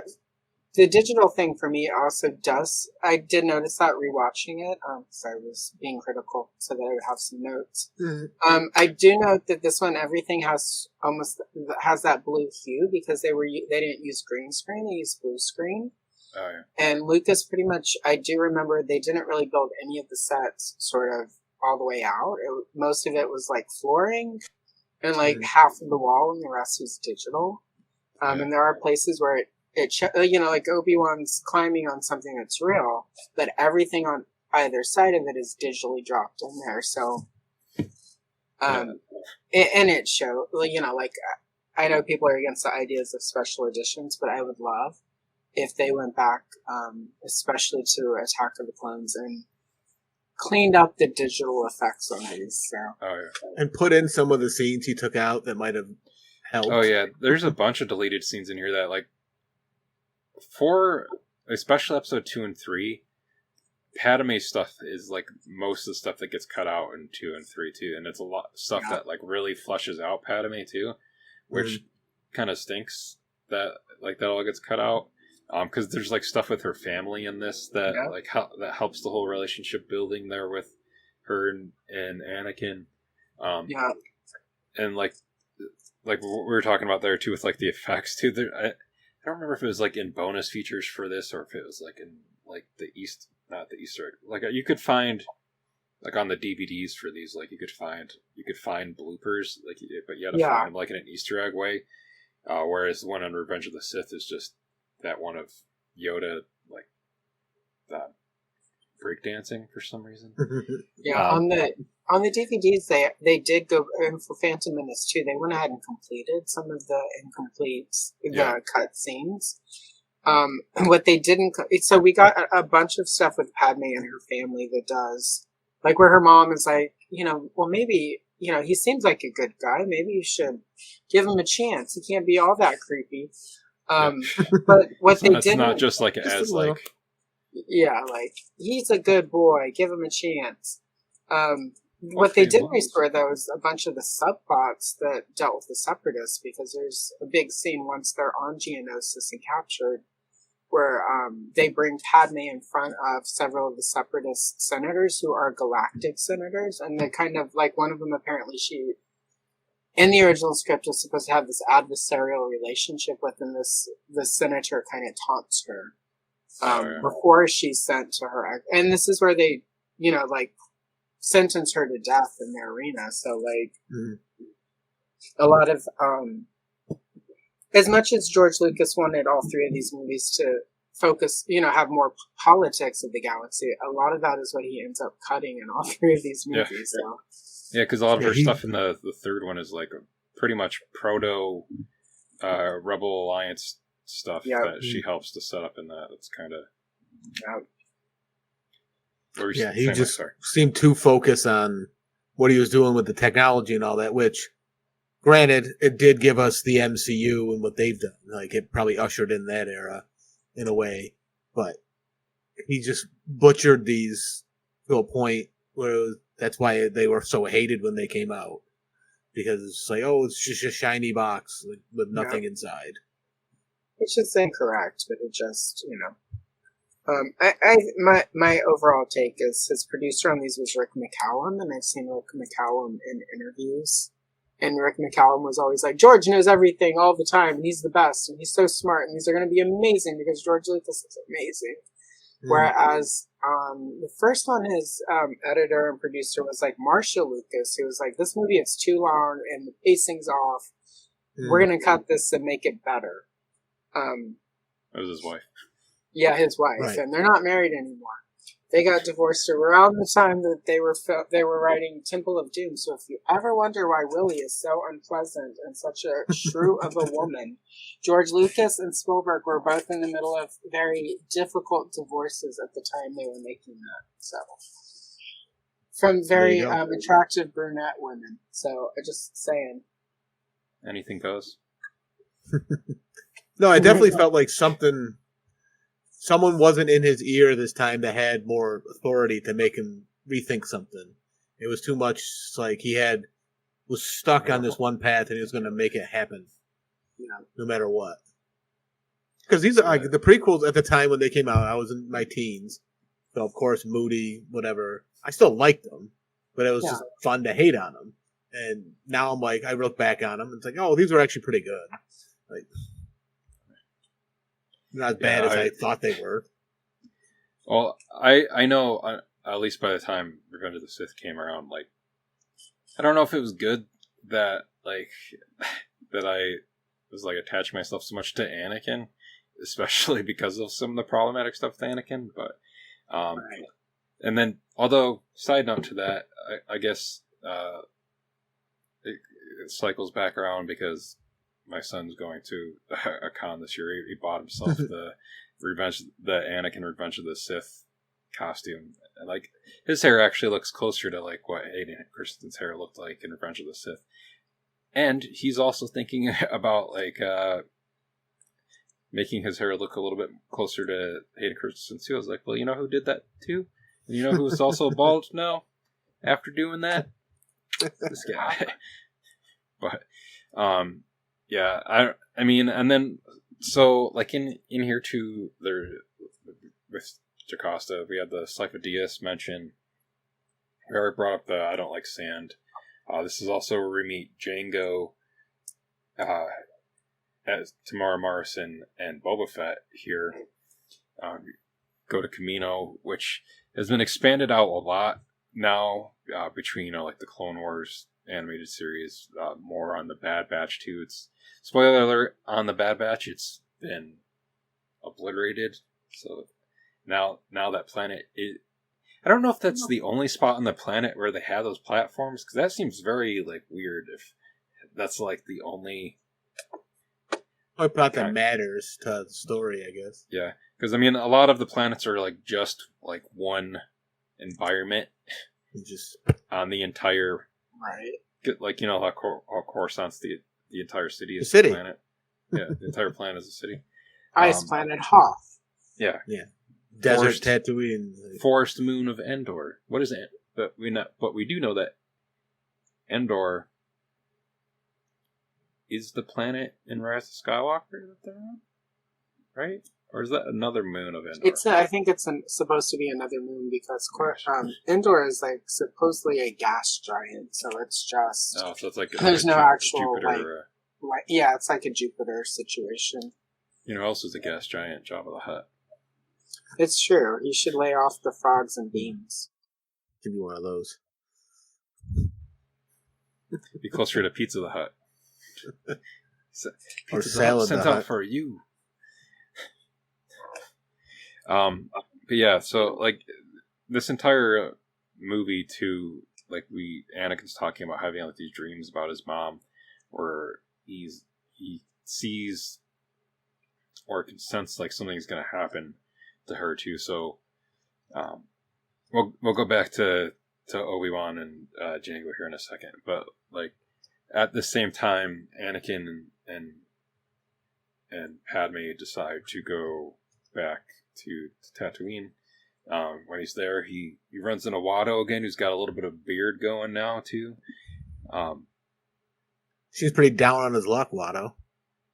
D: the digital thing for me also does. I did notice that rewatching it, because I was being critical, so that I would have some notes.
C: Mhm.
D: I do note that this one, everything has that blue hue because they didn't use green screen; they used blue screen.
B: Oh yeah.
D: And Lucas pretty much, I do remember they didn't really build any of the sets sort of all the way out. Most of it was like flooring and like half of the wall, and the rest was digital. And there are places where like Obi-Wan's climbing on something that's real, but everything on either side of it is digitally dropped in there. So, and it showed, like I know people are against the ideas of special editions, but I would love if they went back, especially to Attack of the Clones, and cleaned up the digital effects on these. So.
B: Oh yeah.
C: And put in some of the scenes he took out that might have helped.
B: Oh yeah, there's a bunch of deleted scenes in here that, like, for especially episode 2 and 3, Padme stuff is like most of the stuff that gets cut out in 2 and 3 too, and it's a lot of stuff that like really flushes out Padme too, which kind of stinks that like that all gets cut out. Because there's like stuff with her family in this that like that helps the whole relationship building there with her and Anakin. And like what we were talking about there too with like the effects too. I don't remember if it was like in bonus features for this or if it was like in like not the Easter egg. Like you could find like on the DVDs for these, like you could find bloopers, like but you had to find them like in an Easter egg way. Whereas the one on Revenge of the Sith is just that one of Yoda like breakdancing for some reason.
D: On the DVDs they did go, and for Phantom Menace too, they went ahead and completed some of the cut scenes. What they didn't, so we got a bunch of stuff with Padme and her family that does, like where her mom is like, well maybe, he seems like a good guy, maybe you should give him a chance, he can't be all that creepy. But what they didn't,
B: not just like as like,
D: like he's a good boy, give him a chance. What they didn't restore though is a bunch of the subplots that dealt with the Separatists, because there's a big scene once they're on Genosis and captured, where they bring Padme in front of several of the Separatist senators who are galactic senators, and they kind of like one of them apparently in the original script is supposed to have this adversarial relationship with, and the senator kind of taunts her before she's sent to her, and this is where they like sentence her to death in the arena. So like a lot of as much as George Lucas wanted all three of these movies to focus, have more politics of the galaxy, a lot of that is what he ends up cutting in all three of these movies. So.
B: Yeah, because a lot of her stuff in the third one is like pretty much proto Rebel Alliance stuff that she helps to set up in that. It's kind of
C: he just seemed too focused on what he was doing with the technology and all that, which, granted, it did give us the MCU and what they've done. Like, it probably ushered in that era in a way, but he just butchered these to a point where that's why they were so hated when they came out, because it's like, oh, it's just a shiny box with nothing inside.
D: Which is incorrect, but it just, my overall take is his producer on these was Rick McCallum, and I've seen Rick McCallum in interviews, and Rick McCallum was always like, George knows everything all the time, and he's the best, and he's so smart, and these are going to be amazing because George Lucas is amazing. Whereas the first one, his editor and producer was like Marshall Lucas, who was like, this movie is too long and the pacing's off. We're going to cut this and make it better.
B: That was his wife.
D: Yeah, his wife.
C: Right.
D: And they're not married anymore. They got divorced around the time that they were writing Temple of Doom. So if you ever wonder why Willie is so unpleasant and such a shrew of a woman, George Lucas and Spielberg were both in the middle of very difficult divorces at the time they were making that. So from very attractive brunette women. So I'm just saying.
B: Anything goes.
C: No, I definitely felt like someone wasn't in his ear this time that had more authority to make him rethink something. It was too much like he had was stuck on this one path and he was going to make it happen, no matter what. Because these are like the prequels at the time when they came out. I was in my teens, so of course Moody, whatever. I still liked them, but it was just fun to hate on them. And now I'm like, I look back on them and it's like, oh, these were actually pretty good. Like, not as bad as I thought they were.
B: Well, I know, at least by the time Revenge of the Sith came around, like, I don't know if it was good that, like, that I was, like, attaching myself so much to Anakin, especially because of some of the problematic stuff with Anakin, but, and then, although, side note to that, I guess, it cycles back around because my son's going to a con this year. He bought himself the Anakin Revenge of the Sith costume, and like his hair actually looks closer to like what Hayden Christensen's hair looked like in Revenge of the Sith. And he's also thinking about like making his hair look a little bit closer to Hayden Christensen too. I was like, well, you know who did that too? And you know who's also bald now after doing that? This guy. But yeah, I mean, and then so like in here too, there with Jocasta, we had the Sifo-Dyas mention. We already brought up the I don't like sand. This is also where we meet Jango, as Tamara Morrison and Boba Fett here. Go to Kamino, which has been expanded out a lot now between like the Clone Wars animated series, more on the Bad Batch too. It's spoiler alert on the Bad Batch. It's been obliterated. So now that planet is. I don't know if that's the only spot on the planet where they have those platforms, because that seems very like weird. If that's like the only
C: part that matters to the story, I guess.
B: Yeah, because I mean, a lot of the planets are like just like one environment,
C: just
B: on the entire like you know how Coruscant's the entire city is a planet. Yeah, the entire planet is a city.
D: Ice planet Hoth.
B: Yeah.
C: Desert Tatooine.
B: Forest moon of Endor. What is it? But we do know that Endor is the planet in Rise of Skywalker that they're on, right? Or is that another moon of Endor?
D: I think it's supposed to be another moon because Endor is like supposedly a gas giant, so it's just
B: so it's like
D: there's no actual
B: Jupiter.
D: Yeah, it's like a Jupiter situation.
B: You know who else is a gas giant? Jabba the Hutt.
D: It's true. You should lay off the frogs and beans.
C: Give me one of those.
B: Be closer to Pizza the Hut.
C: Or Salad
B: sent out for you. But yeah, so like this entire movie too, like Anakin's talking about having like these dreams about his mom, where he sees or can sense like something's going to happen to her too. So we'll go back to Obi-Wan and Jango here in a second, but like at the same time, Anakin and Padme decide to go back to Tatooine. When he's there, he runs into Watto again, who's got a little bit of beard going now too.
C: She's pretty down on his luck, Watto.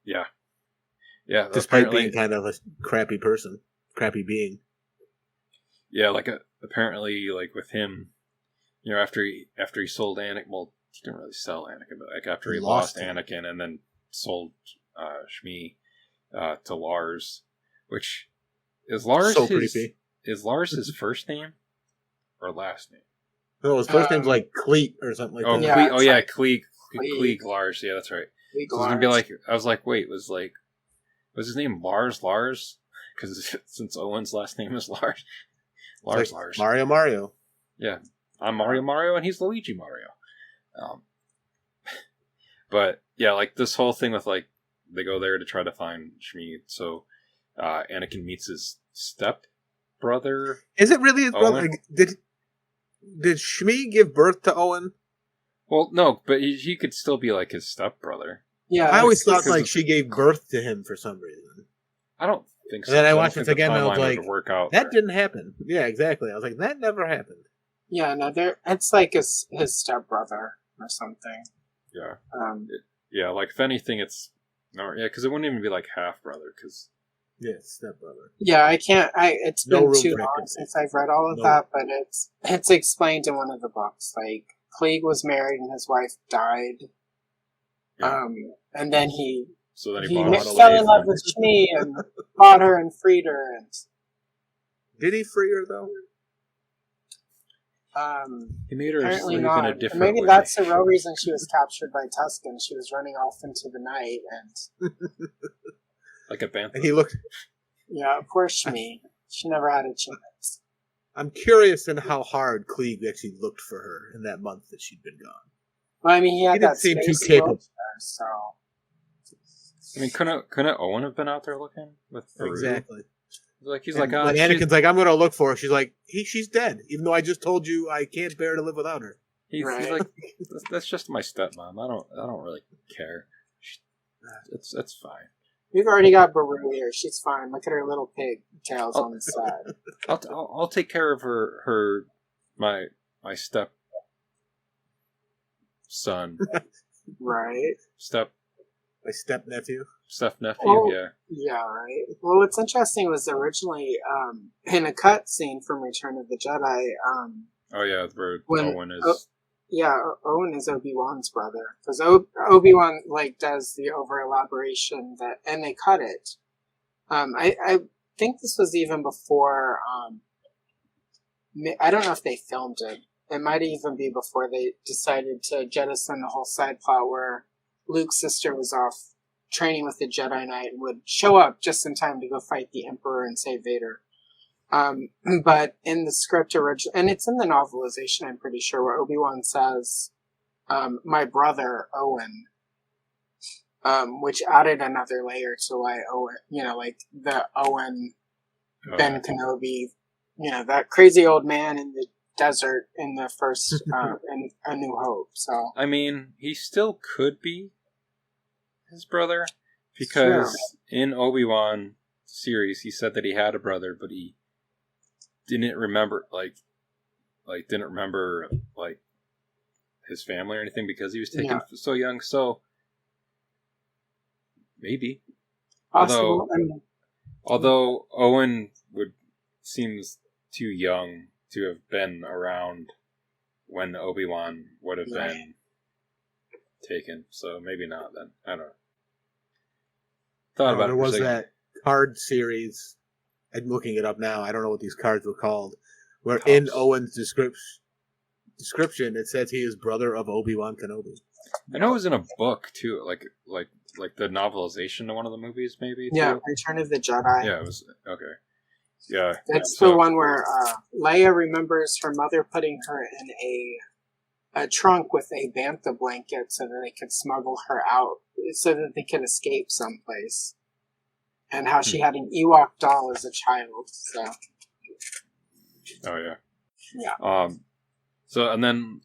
B: Yeah,
C: despite being kind of a crappy person. Crappy being.
B: Yeah, like apparently, like with him, you know, after he sold Anakin, well, he didn't really sell Anakin, but like after he lost Anakin and then sold Shmi to Lars, which is Lars
C: so creepy.
B: Is Lars his first name or last name?
C: No, his first name's like Cleet or something like that.
B: Yeah, Klieg Lars. Yeah, that's right. So I was gonna be like, I was like, wait, was his name Lars? Because since Owen's last name is Lars. Lars.
C: Mario.
B: Yeah. I'm Mario, and he's Luigi Mario. But, yeah, like, this whole thing with, like, they go there to try to find Shmi, so Anakin meets his step-brother.
C: Is it really his brother? Did Shmi give birth to Owen?
B: Well, no, but he could still be, like, his step-brother.
D: Yeah.
C: I always thought, like, she gave birth to him for some reason.
B: I don't think so.
C: And then I watched it again, and I was like,
B: that
C: didn't happen. Yeah, exactly. I was like, that never happened.
D: Yeah, no, it's like his stepbrother or something.
B: Yeah.
D: Um,
B: Yeah, like if anything, it's no, yeah, because it wouldn't even be like half brother. Because
C: Yeah, stepbrother.
D: yeah, I can't. It's
C: No
D: been
C: room
D: too
C: for
D: long
C: empathy.
D: since I've read all of
C: No.
D: that, but it's explained in one of the books. Like Klieg was married and his wife died.
B: Yeah.
D: And then he
B: so then
D: he
B: bought a
D: fell in
B: slave.
D: love with Shmi and bought her and freed her, and
C: Did he free her though?
B: He made her a
D: apparently
B: slave
D: not.
B: in a different
D: Maybe
B: way.
D: that's the real reason she was captured by Tusken. She was running off into the night, and
B: like a bantha.
C: And he looked.
D: yeah, poor Shmi. She never had a chance.
C: I'm curious in how hard Klieg actually looked for her in that month that she'd been gone.
D: Well, I mean, he had
C: He didn't
D: that
C: seem too
D: space
C: capable.
D: wheelchair, so
B: I mean, couldn't Owen have been out there looking with Farouk?
C: Exactly.
B: He's
C: And
B: like,
C: when Anakin's like, I'm going to look for her. She's like, she's dead. Even though I just told you I can't bear to live without her.
B: he's
D: Right.
B: like, that's just my stepmom. I don't really care. It's fine.
D: we've already got Baru here. She's fine. Look at her little pig tails on the side.
B: I'll take care of my step son,
D: Right?
C: My step nephew.
B: step nephew.
D: Oh.
B: Yeah.
D: Yeah, right. Well, what's interesting was originally in a cut scene from Return of the Jedi,
B: Oh yeah, where
D: When-
B: Owen is.
D: Owen is Obi-Wan's brother. Because Obi-Wan, like, does the over-elaboration and they cut it. I think this was even before, I don't know if they filmed it. It might even be before they decided to jettison the whole side plot where Luke's sister was off training with the Jedi Knight and would show up just in time to go fight the Emperor and save Vader. But in the script and it's in the novelization, I'm pretty sure, where Obi-Wan says, my brother, Owen, which added another layer to why Owen, like the Owen, Ben Kenobi, that crazy old man in the desert in the first, in A New Hope, so.
B: I mean, he still could be his brother because in Obi-Wan series he said that he had a brother, but he didn't remember his family or anything because he was taken so young. So maybe,
D: Possible.
B: although Owen seems too young to have been around when Obi-Wan would have been taken, so maybe not then. I don't know. Thought about
C: There
B: it for a
C: was
B: second.
C: that card series. I'm looking it up now. I don't know what these cards were called. Where in Owen's description it says he is brother of Obi-Wan Kenobi.
B: I know it was in a book too, like the novelization of one of the movies, maybe.
D: Yeah,
B: too.
D: Return of the Jedi.
B: Yeah, it was okay. Yeah,
D: That's the one where Leia remembers her mother putting her in a trunk with a bantha blanket so that they could smuggle her out, so that they could escape someplace. And how she had an Ewok doll as a child. So.
B: Oh yeah.
D: Yeah.
B: So and then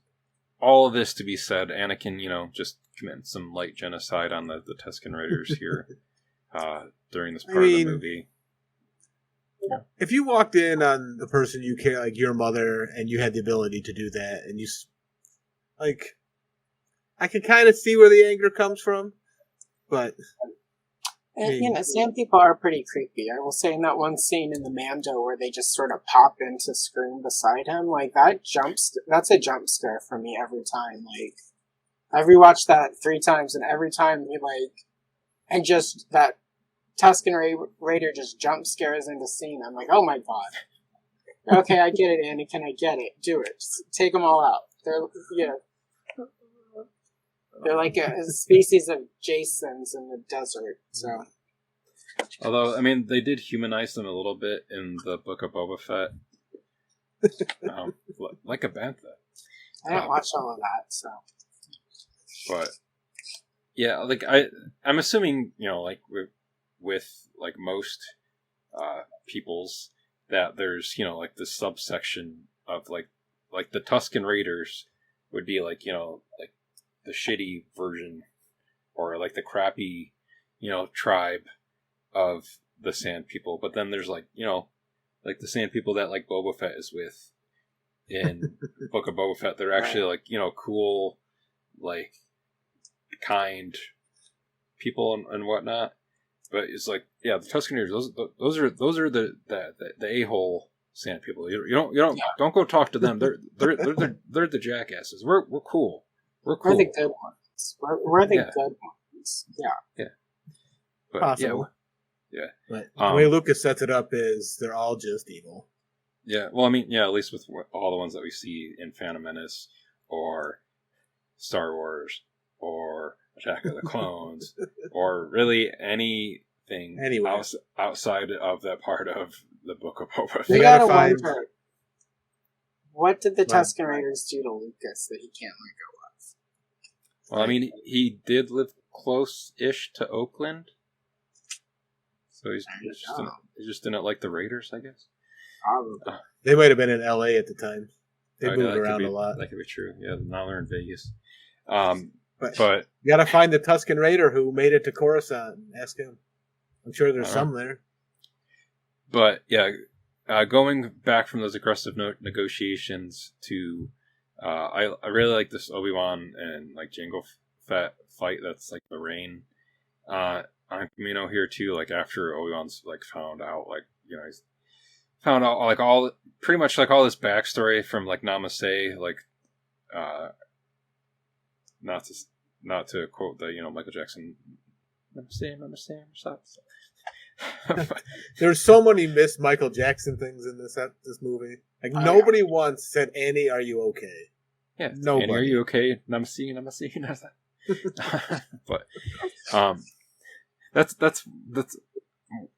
B: all of this to be said, Anakin, just committing some light genocide on the Tusken Raiders here during this part of the movie. Yeah.
C: If you walked in on the person you care, like your mother, and you had the ability to do that, and you, like, I can kind of see where the anger comes from, but...
D: And, sand people are pretty creepy. I will say in that one scene in the Mando where they just sort of pop in to scream beside him, like, that's a jump scare for me every time. Like, I've rewatched that 3 times, and every time and just that Tusken Raider just jump scares into scene. I'm like, oh my god. Okay, I get it, Anakin, I get it. Do it. Just take them all out. They're like a species of Jasons in the desert, so.
B: Although, I mean, they did humanize them a little bit in the Book of Boba Fett. Like a bantha.
D: I didn't watch all of that, so.
B: But, yeah, like, I'm assuming, like, with like, most peoples, that there's, like, this subsection of, like the Tusken Raiders would be, like, like, the shitty version, or like the crappy, tribe of the Sand People. But then there's like the Sand People that like Boba Fett is with in Book of Boba Fett. They're actually like cool, like kind people and whatnot. But it's like, yeah, the Tusken Raiders. Those are the a-hole sand people. You don't go talk to them. They're the jackasses. We're cool. We're cool.
D: We're the good ones. We're the good ones. Yeah.
B: Yeah. But,
C: possible.
B: Yeah.
C: But the way Lucas sets it up is they're all just evil.
B: Yeah. Well, I mean, yeah, at least with all the ones that we see in Phantom Menace or Star Wars or Attack of the Clones or really anything outside of that part of the Book of Boba Fett.
D: We gotta wonder, what did the Tusken Raiders do to Lucas that he can't let go of?
B: Well, I mean, he did live close-ish to Oakland. So he just didn't like the Raiders, I guess.
D: Probably.
C: They might have been in L.A. at the time. They moved around a lot.
B: That could be true. Yeah, now they're in Vegas.
C: But you got to find the Tusken Raider who made it to Coruscant and ask him. I'm sure there's some there.
B: But yeah, going back from those aggressive negotiations to, I really like this Obi-Wan and like Jango Fett fight. That's like the rain on Kamino here too. Like after Obi-Wan's like found out, like he's found out like pretty much like all this backstory from like Namaste, like not to quote the Michael Jackson, Namaste, stop.
C: There's so many missed Michael Jackson things in this movie. Like nobody once said, "Annie, are you okay?"
B: Yeah,
C: nobody.
B: Annie, are you okay? Namaste. But that's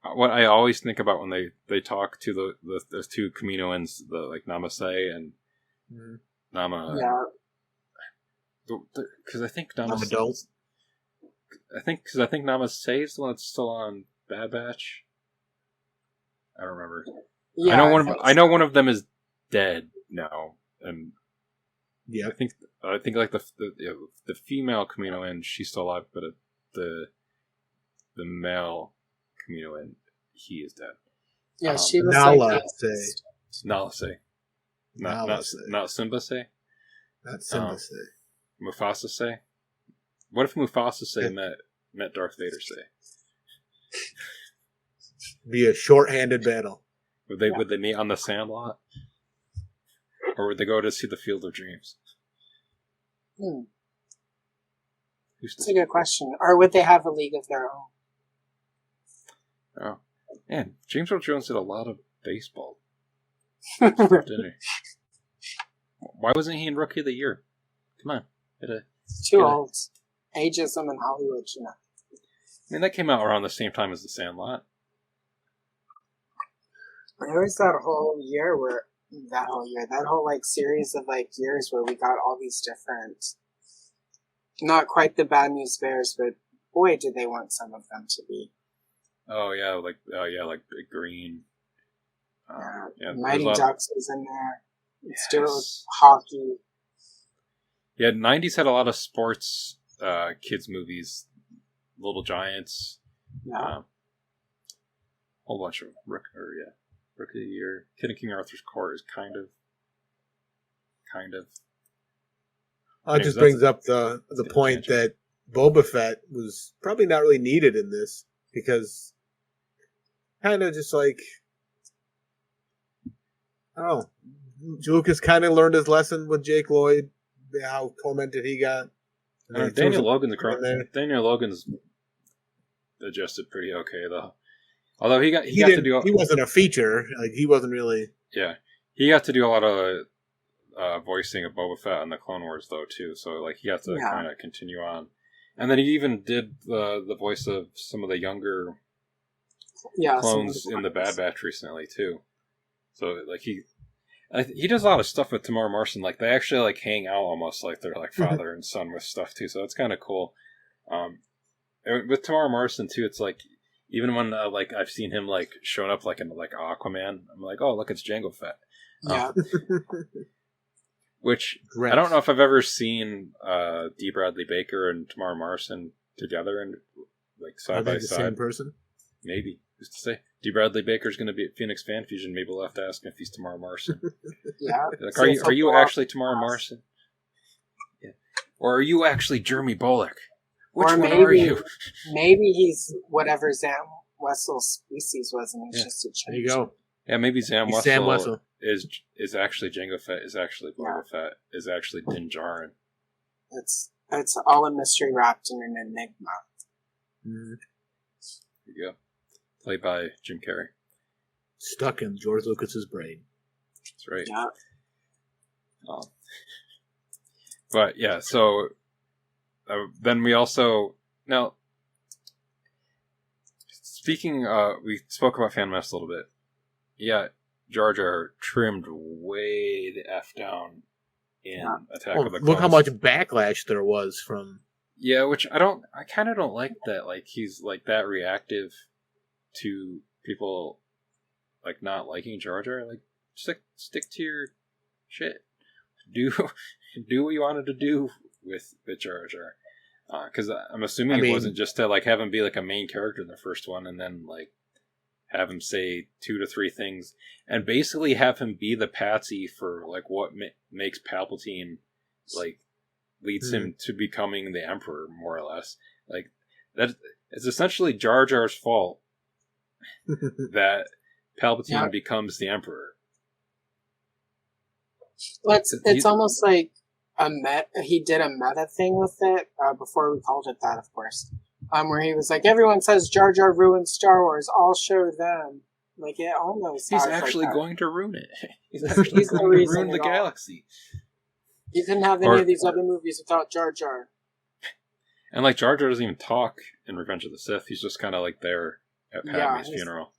B: what I always think about when they talk to the two Kaminoans, the like Namaste and Nama.
D: Yeah.
B: Because I think Namaste. I think Namaste is the one that's still on Bad Batch. I don't remember.
D: Yeah,
B: I know one of them is dead now, and
C: yeah,
B: I think like the female Kaminoan, she's still alive, but the male Kaminoan, he is dead.
D: Yeah, she was
B: Nalase. Not Simba say.
C: Not Simba say.
B: Mufasa say. What if Mufasa say met Darth Vader say?
C: Be a short-handed battle.
B: Would they meet on the Sandlot, or would they go to see the Field of Dreams?
D: That's a good question. Or would they have a league of their own?
B: Oh, man, James Earl Jones did a lot of baseball stuff, didn't he? Why wasn't he in Rookie of the Year? Come on,
D: too old. Ageism in Hollywood,
B: I mean, that came out around the same time as The Sandlot.
D: There was that whole like series of like years where we got all these different, not quite the Bad News Bears, but boy, did they want some of them to be.
B: Oh yeah, like Big Green.
D: Mighty Ducks was in there. It's still hockey.
B: Yeah, 90s had a lot of sports kids movies. Little Giants.
D: Yeah.
B: Whole bunch of Rookie of the Year. Kid in King Arthur's Court is kind of.
C: It just brings up the point that Boba Fett was probably not really needed in this because kind of just like Lucas kind of learned his lesson with Jake Lloyd, how tormented he got.
B: Daniel Logan's adjusted pretty okay though. Although he got to do.
C: He wasn't a feature. Like he wasn't really.
B: Yeah, he got to do a lot of voicing of Boba Fett on the Clone Wars though too. So like he got to kind of continue on, and then he even did the voice of some of the younger clones in the Bad Batch recently too. So like he does a lot of stuff with Tamara Morrison. Like they actually like hang out almost like they're like father and son with stuff too. So it's kind of cool. With Tamara Morrison too, it's like even when like I've seen him like showing up like in like Aquaman, I'm like, oh look, it's Jango Fett.
D: Yeah.
B: Which I don't know if I've ever seen D. Bradley Baker and Tamara Morrison together and like side by side.
C: The same person?
B: Maybe. Who's to say? D. Bradley Baker's going to be at Phoenix Fan Fusion. Maybe we'll have to ask him if he's Tamara Morrison.
D: Yeah.
B: Like, are you actually Tamara Morrison? Yeah. Or are you actually Jeremy Bulloch? Which
D: or
B: one are you?
D: maybe he's whatever Zam Wessel's species was, and he's just a change.
C: There you go.
B: Yeah, maybe Sam
C: He's Sam
B: Wessel
C: Wessel.
B: is actually Jango Fett, is actually Boba Fett, is actually Din Djarin.
D: It's all a mystery wrapped in an enigma.
C: Mm.
B: There you go. Played by Jim Carrey.
C: Stuck in George Lucas's brain.
B: That's right.
D: Yeah.
B: But yeah, so then we also now speaking. We spoke about Phantom Menace a little bit. Yeah, Jar Jar trimmed way the f down in Attack of the Clones.
C: Look how much backlash there was from.
B: Yeah, which I kind of don't like that. Like he's like that reactive to people like not liking Jar Jar. Like stick to your shit. Do what you wanted to do with Jar Jar. Because I'm assuming it wasn't just to like have him be like a main character in the first one and then like have him say 2 to 3 things and basically have him be the patsy for like what makes Palpatine like leads him to becoming the Emperor, more or less. Like that it's essentially Jar Jar's fault that Palpatine becomes the Emperor.
D: Well, it's almost like he did a meta thing with it before we called it that, of course. Where he was like, everyone says Jar Jar ruined Star Wars. I'll show them. Like it almost.
B: He's actually going to ruin it. He's actually
D: He's
B: going to ruin the galaxy.
D: You couldn't have any of these other movies without Jar Jar.
B: And like Jar Jar doesn't even talk in Revenge of the Sith. He's just kind of like there at Padme's funeral.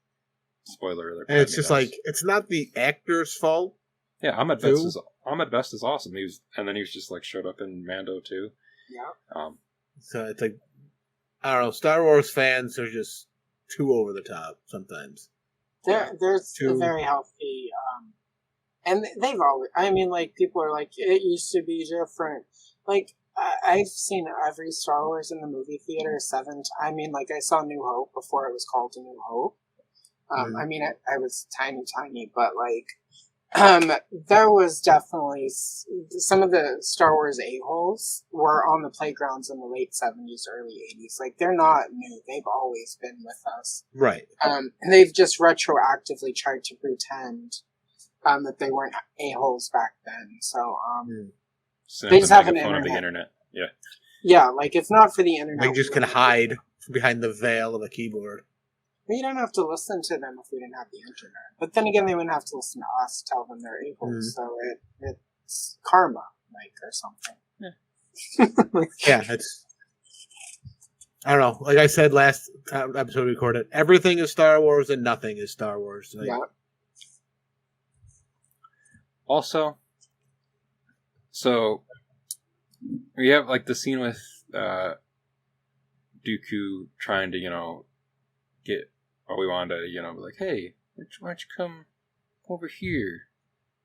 B: Spoiler alert.
C: And it's just like it's not the actor's fault.
B: Yeah, Ahmed Best is awesome. He was just like showed up in Mando too.
D: Yeah.
C: So it's like I don't know. Star Wars fans are just too over the top sometimes.
D: There's a very healthy, and they've always. I mean, like people are like, it used to be different. Like I've seen every Star Wars in the movie theater 7 times. I mean, like I saw New Hope before it was called A New Hope. I mean, I was tiny, but like. There was definitely some of the Star Wars a-holes were on the playgrounds in the late 70s, early 80s. Like, they're not new. They've always been with us.
C: Right.
D: And they've just retroactively tried to pretend that they weren't a-holes back then. So, they just have an internet.
B: Of the internet. Yeah.
D: Yeah, like, if not for the internet...
C: They just can hide behind the veil of a keyboard.
D: We don't have to listen to them if we didn't have the internet. But then again, they wouldn't have to listen to us tell them they're evil. So it's karma, like, or something.
C: Yeah, it's... I don't know. Like I said last episode we recorded, everything is Star Wars and nothing is Star Wars. Like,
D: yeah.
B: Also, so we have like the scene with Dooku trying to, get Obi-Wan to, be like, hey, why don't you come over here?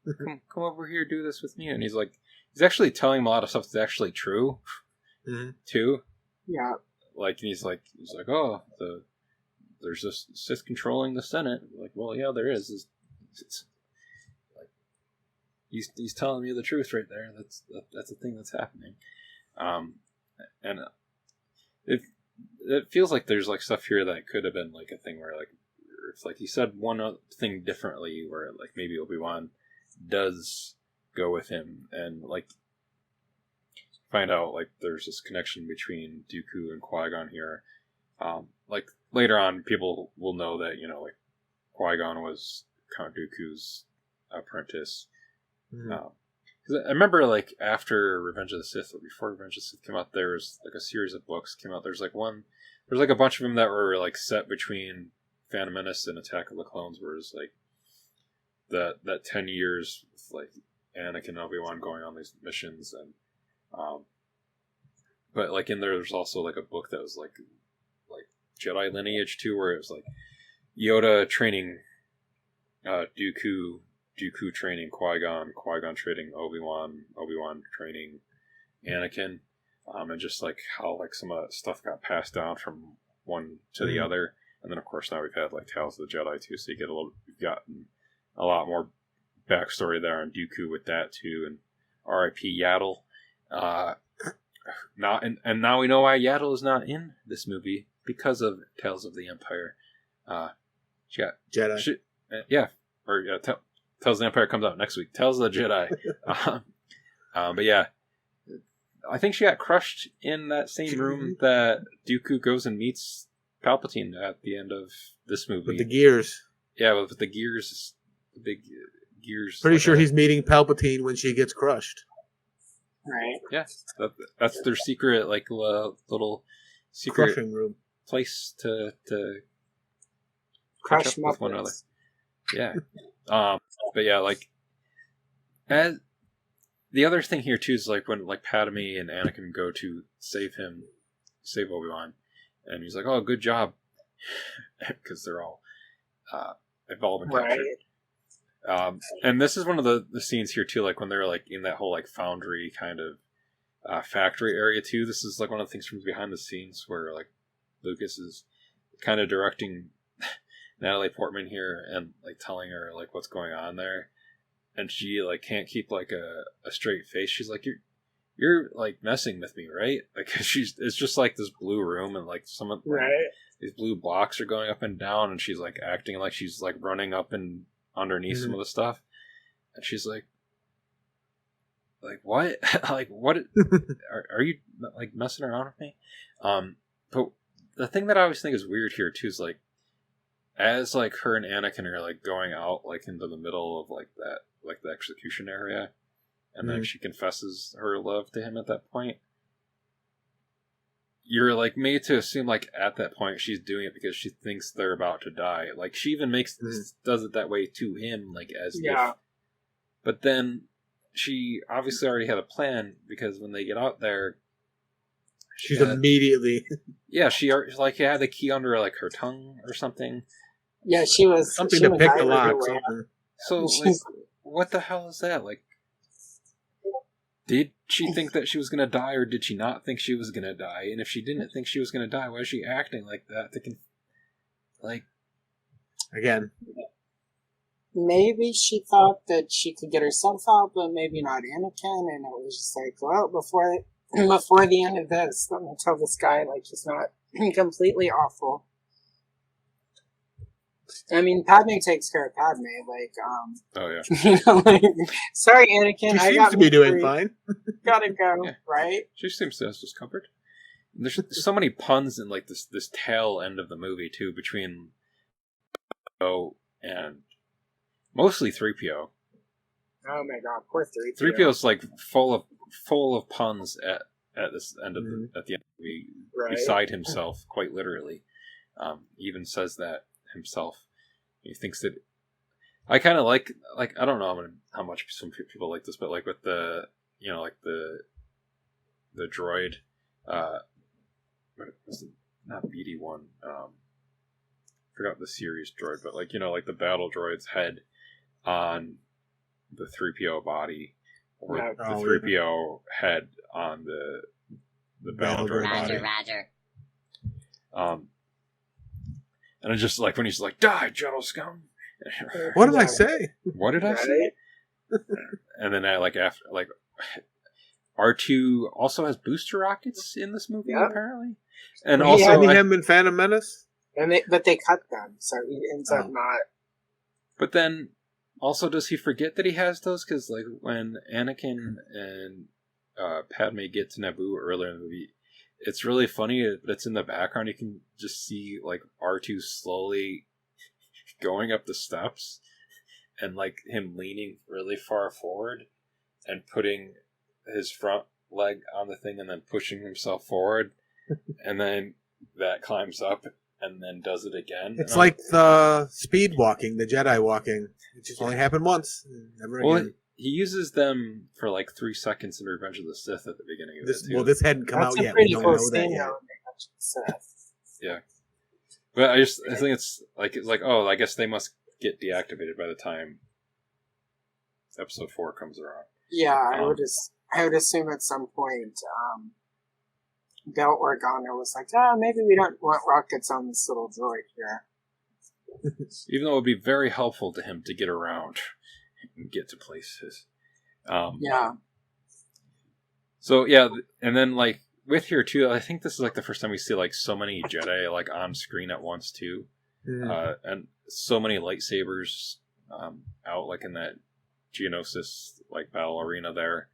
B: Come over here, do this with me. And he's actually telling him a lot of stuff that's actually true, too.
D: Yeah.
B: Like, and he's like, oh, there's this Sith controlling the Senate. Like, well, yeah, there is. It's like he's telling you the truth right there. That's the thing that's happening. And it feels like there's like stuff here that could have been like a thing where like if like he said one thing differently, where like maybe Obi-Wan does go with him and like find out like there's this connection between Dooku and Qui-Gon here. Like later on, people will know that like Qui-Gon was Count Dooku's apprentice. Because I remember like after Revenge of the Sith or before Revenge of the Sith came out, there was like a series of books came out. There's like a bunch of them that were like set between Phantom Menace and Attack of the Clones, where it's like that 10 years with like Anakin and Obi-Wan going on these missions, and but like in there's also like a book that was like Jedi lineage too, where it was like Yoda training Dooku training Qui-Gon training Obi-Wan training Anakin, and just like how like some of that stuff got passed down from one to the other, and then of course now we've had like Tales of the Jedi too, so you've gotten a lot more backstory there on Dooku with that too, and R.I.P. Yaddle. and now we know why Yaddle is not in this movie because of Tales of the Empire. She got
C: Jedi.
B: Tales of the Empire comes out next week. Tales of the Jedi. But yeah, I think she got crushed in that same room that Dooku goes and meets Palpatine at the end of this movie.
C: With the gears.
B: Yeah, with the gears, the big gears.
C: Pretty sure he's meeting Palpatine when she gets crushed.
D: Right.
B: Yeah, that's their secret, like little secret
C: Crushing room
B: place to
D: Crush
B: with one another.
D: Muppets.
B: Yeah. But yeah, like as the other thing here too is like when like Padme and Anakin go to save Obi-Wan, and he's like, "Oh, good job," because they're all they've all been captured.
D: Right.
B: And this is one of the scenes here too, like when they're like in that whole like foundry kind of factory area too. This is like one of the things from behind the scenes where like Lucas is kind of directing Natalie Portman here and like telling her like what's going on there, and she like can't keep like a straight face. She's like, you're like messing with me, right? Like it's just like this blue room and like some of these blue blocks are going up and down, and she's like acting like she's like running up and underneath some of the stuff, and she's like what? Like what? Are you like messing around with me? But the thing that I always think is weird here too is like as like her and Anakin are like going out like into the middle of like that like the execution area, and then she confesses her love to him at that point. You're like made to assume like at that point she's doing it because she thinks they're about to die. Like she even does it that way to him, like as if. But then she obviously already had a plan because when they get out there,
C: she's immediately.
B: Yeah, she like had the key under like her tongue or something.
D: Yeah, she was
C: something to pick the lock.
B: So like, what the hell is that? Like, did she think that she was going to die, or did she not think she was going to die? And if she didn't think she was going to die, why is she acting like that?
C: Again,
D: maybe she thought that she could get herself out, but maybe not Anakin, and it was just like, well, before the end of this, let me tell this guy like he's not completely awful. I mean, Padme takes care of Padme. Like,
B: oh yeah,
D: you know, like, sorry, Anakin,
C: she seems to be doing fine.
D: Gotta go, right?
B: She seems to have discomfort. There's so many puns in like this tail end of the movie too, between and mostly 3PO.
D: Oh my god, poor 3PO.
B: 3PO is like full of puns at this end of at the end of the movie, beside himself, quite literally. He even says that himself. He thinks that I kind of like I don't know how much some people like this, but like with the like the droid, what was it? Not BD-1. Forgot the series droid, but like like the battle droid's head on the 3PO body, or the 3PO head on the battle droid body.
E: Roger.
B: And it's just like when he's like, "Die, gentle scum."
C: What did I say?
B: What did I say? And then after R2 also has booster rockets in this movie apparently, and also
C: him in Phantom Menace.
D: But they cut them, so he ends up not.
B: But then, also, does he forget that he has those? Because like when Anakin and Padme get to Naboo earlier in the movie, it's really funny that it's in the background. You can just see like R2 slowly going up the steps, and like him leaning really far forward and putting his front leg on the thing, and then pushing himself forward, and then that climbs up. And then does it again.
C: It's like the speed walking, the Jedi walking. It just only happened once, never again.
B: He uses them for like 3 seconds in Revenge of the Sith at the beginning of this.
C: Well, this hadn't come out yet.
D: We don't know that yet.
B: Yeah, but I think it's like oh, I guess they must get deactivated by the time Episode 4 comes around.
D: Yeah, I would assume at some point. Belt Organa was like, maybe we don't want rockets on this little droid here.
B: Even though it would be very helpful to him to get around and get to places.
D: Yeah.
B: So yeah, and then like with here too, I think this is like the first time we see like so many Jedi like on screen at once too, and so many lightsabers out like in that Genosis like battle arena there,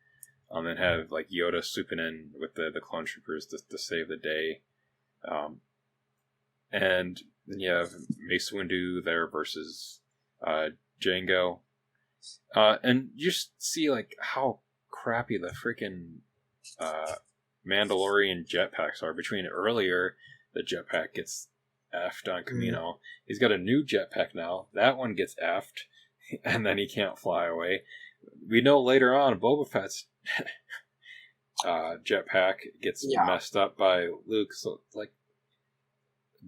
B: and have like Yoda swooping in with the clone troopers to save the day, and then you have Mace Windu there versus Jango, and you just see like how crappy the freaking Mandalorian jetpacks are. Between earlier, the jetpack gets effed on Kamino. He's got a new jetpack now. That one gets effed, and then he can't fly away. We know later on Boba Fett's jetpack gets messed up by Luke. So, like,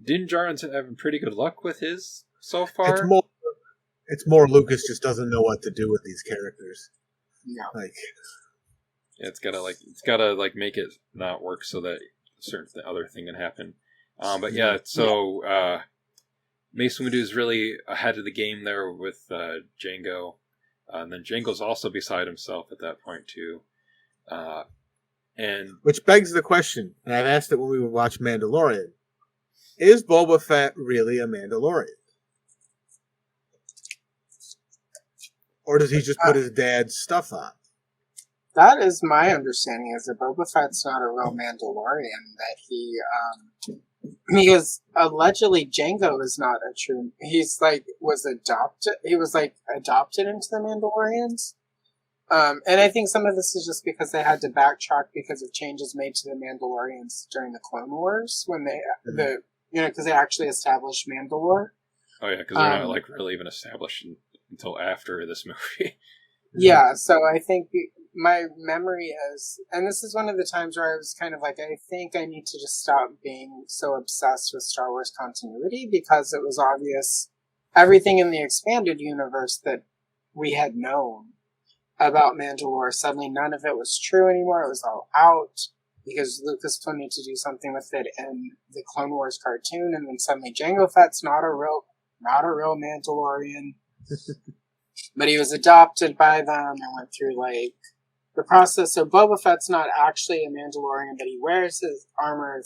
B: didn't Jarn's having pretty good luck with his so far?
C: It's more Lucas just doesn't know what to do with these characters.
D: Yeah.
C: Like,
B: yeah, it's gotta make it not work so that a certain other thing can happen. But yeah, so Mace Windu is really ahead of the game there with Jango, and then Jango's also beside himself at that point too. And
C: which begs the question, and I've asked it when we watched Mandalorian: is Boba Fett really a Mandalorian, or does he just put his dad's stuff on?
D: That is my understanding, is that Boba Fett's not a real Mandalorian, that he, because allegedly Jango is not a true, he's like, he was adopted into the Mandalorians. And I think some of this is just because they had to backtrack because of changes made to the Mandalorians during the Clone Wars, when because they actually established Mandalore.
B: Oh yeah, because they're not like really even established until after this movie.
D: Yeah, so I think my memory is, and this is one of the times where I was kind of like, I think I need to just stop being so obsessed with Star Wars continuity, because it was obvious everything in the expanded universe that we had known about Mandalore, suddenly none of it was true anymore. It was all out because Lucas wanted to do something with it in the Clone Wars cartoon, and then suddenly Jango Fett's not a real Mandalorian. But he was adopted by them and went through, like, the process. So Boba Fett's not actually a Mandalorian, but he wears his armor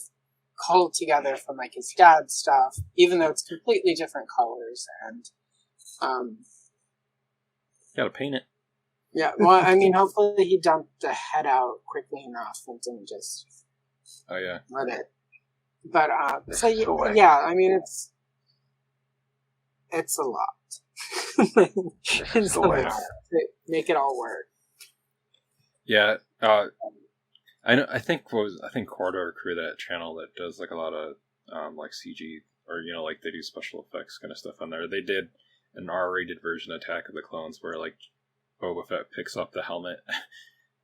D: culled together from, like, his dad's stuff, even though it's completely different colors. And,
B: gotta paint it.
D: Yeah, well, I mean, hopefully he dumped the head out quickly enough and didn't just...
B: Oh, yeah.
D: Let it. But, so, yeah, I mean, it's a lot. It's a lot to make it all work.
B: Yeah, I think Corridor Crew, that channel that does like a lot of like CG, or like they do special effects kind of stuff on there. They did an R-rated version of Attack of the Clones where like Boba Fett picks up the helmet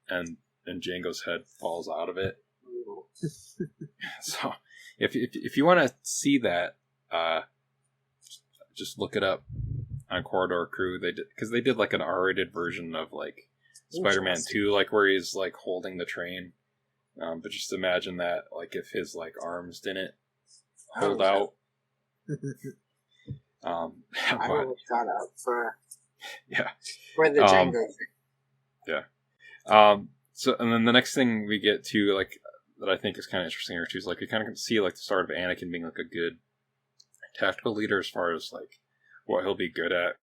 B: and Jango's head falls out of it. So if you want to see that, just look it up on Corridor Crew. They did like an R-rated version of like Spider-Man 2, like where he's like holding the train. But just imagine that, like if his like arms didn't hold out.
D: I will look that up for
B: the
D: Django.
B: Yeah. So and then the next thing we get to, like, that I think is kind of interesting here too, is like we kind of can see like the start of Anakin being like a good tactical leader as far as like what he'll be good at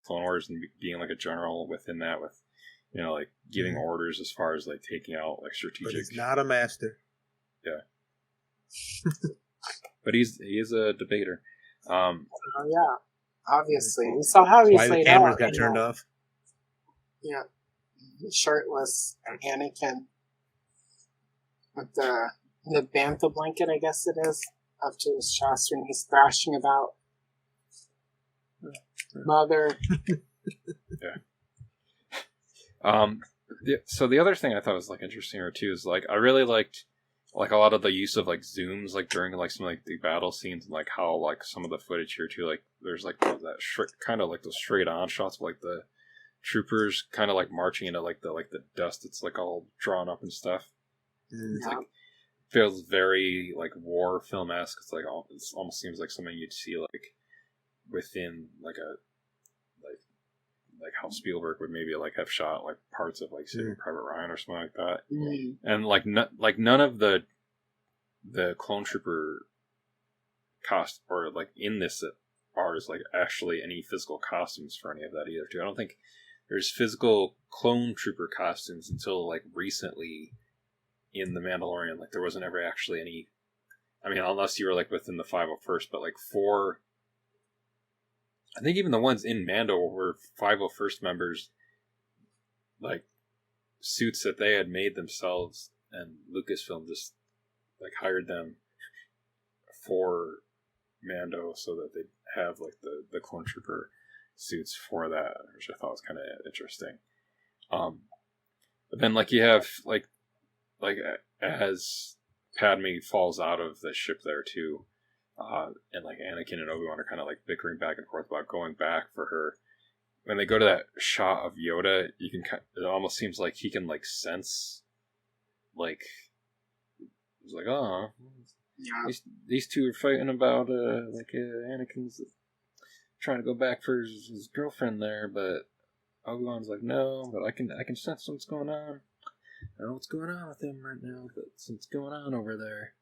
B: Clone Wars, and being like a general within that, with like giving orders as far as like taking out like strategic.
C: But he's not a master.
B: Yeah. But he is a debater.
D: Oh yeah, obviously. We saw how he
C: Why
D: played
C: the cameras
D: out,
C: got turned off.
D: Yeah, shirtless Anakin with the bantha blanket, I guess it is, up to his chest, and he's thrashing about. Mother.
B: So the other thing I thought was like interesting here too is like I really liked like a lot of the use of like zooms like during like some like the battle scenes, and like how like some of the footage here too, like there's like that kind of like those straight on shots of like the troopers kind of like marching into like the dust. It's like all drawn up and stuff. It's like feels very like war film-esque. It's like it almost seems like something you'd see like within like a like how Spielberg would maybe like have shot like parts of like Saving Private Ryan or something like that, and like none of the clone trooper cost or like in this art is like actually any physical costumes for any of that either. Too, I don't think there's physical clone trooper costumes until like recently in The Mandalorian. Like there wasn't ever actually any. I mean, unless you were like within the 501st, but like for. I think even the ones in Mando were 501st members, like suits that they had made themselves, and Lucasfilm just like hired them for Mando so that they'd have like the clone trooper suits for that, which I thought was kind of interesting. But then like you have like as Padme falls out of the ship there too. And like Anakin and Obi-Wan are kind of like bickering back and forth about going back for her. When they go to that shot of Yoda, you can it almost seems like he can like sense, like it's like these two are fighting about Anakin's trying to go back for his girlfriend there, but Obi-Wan's like no, but I can sense what's going on. I don't know what's going on with him right now, but something's going on over there.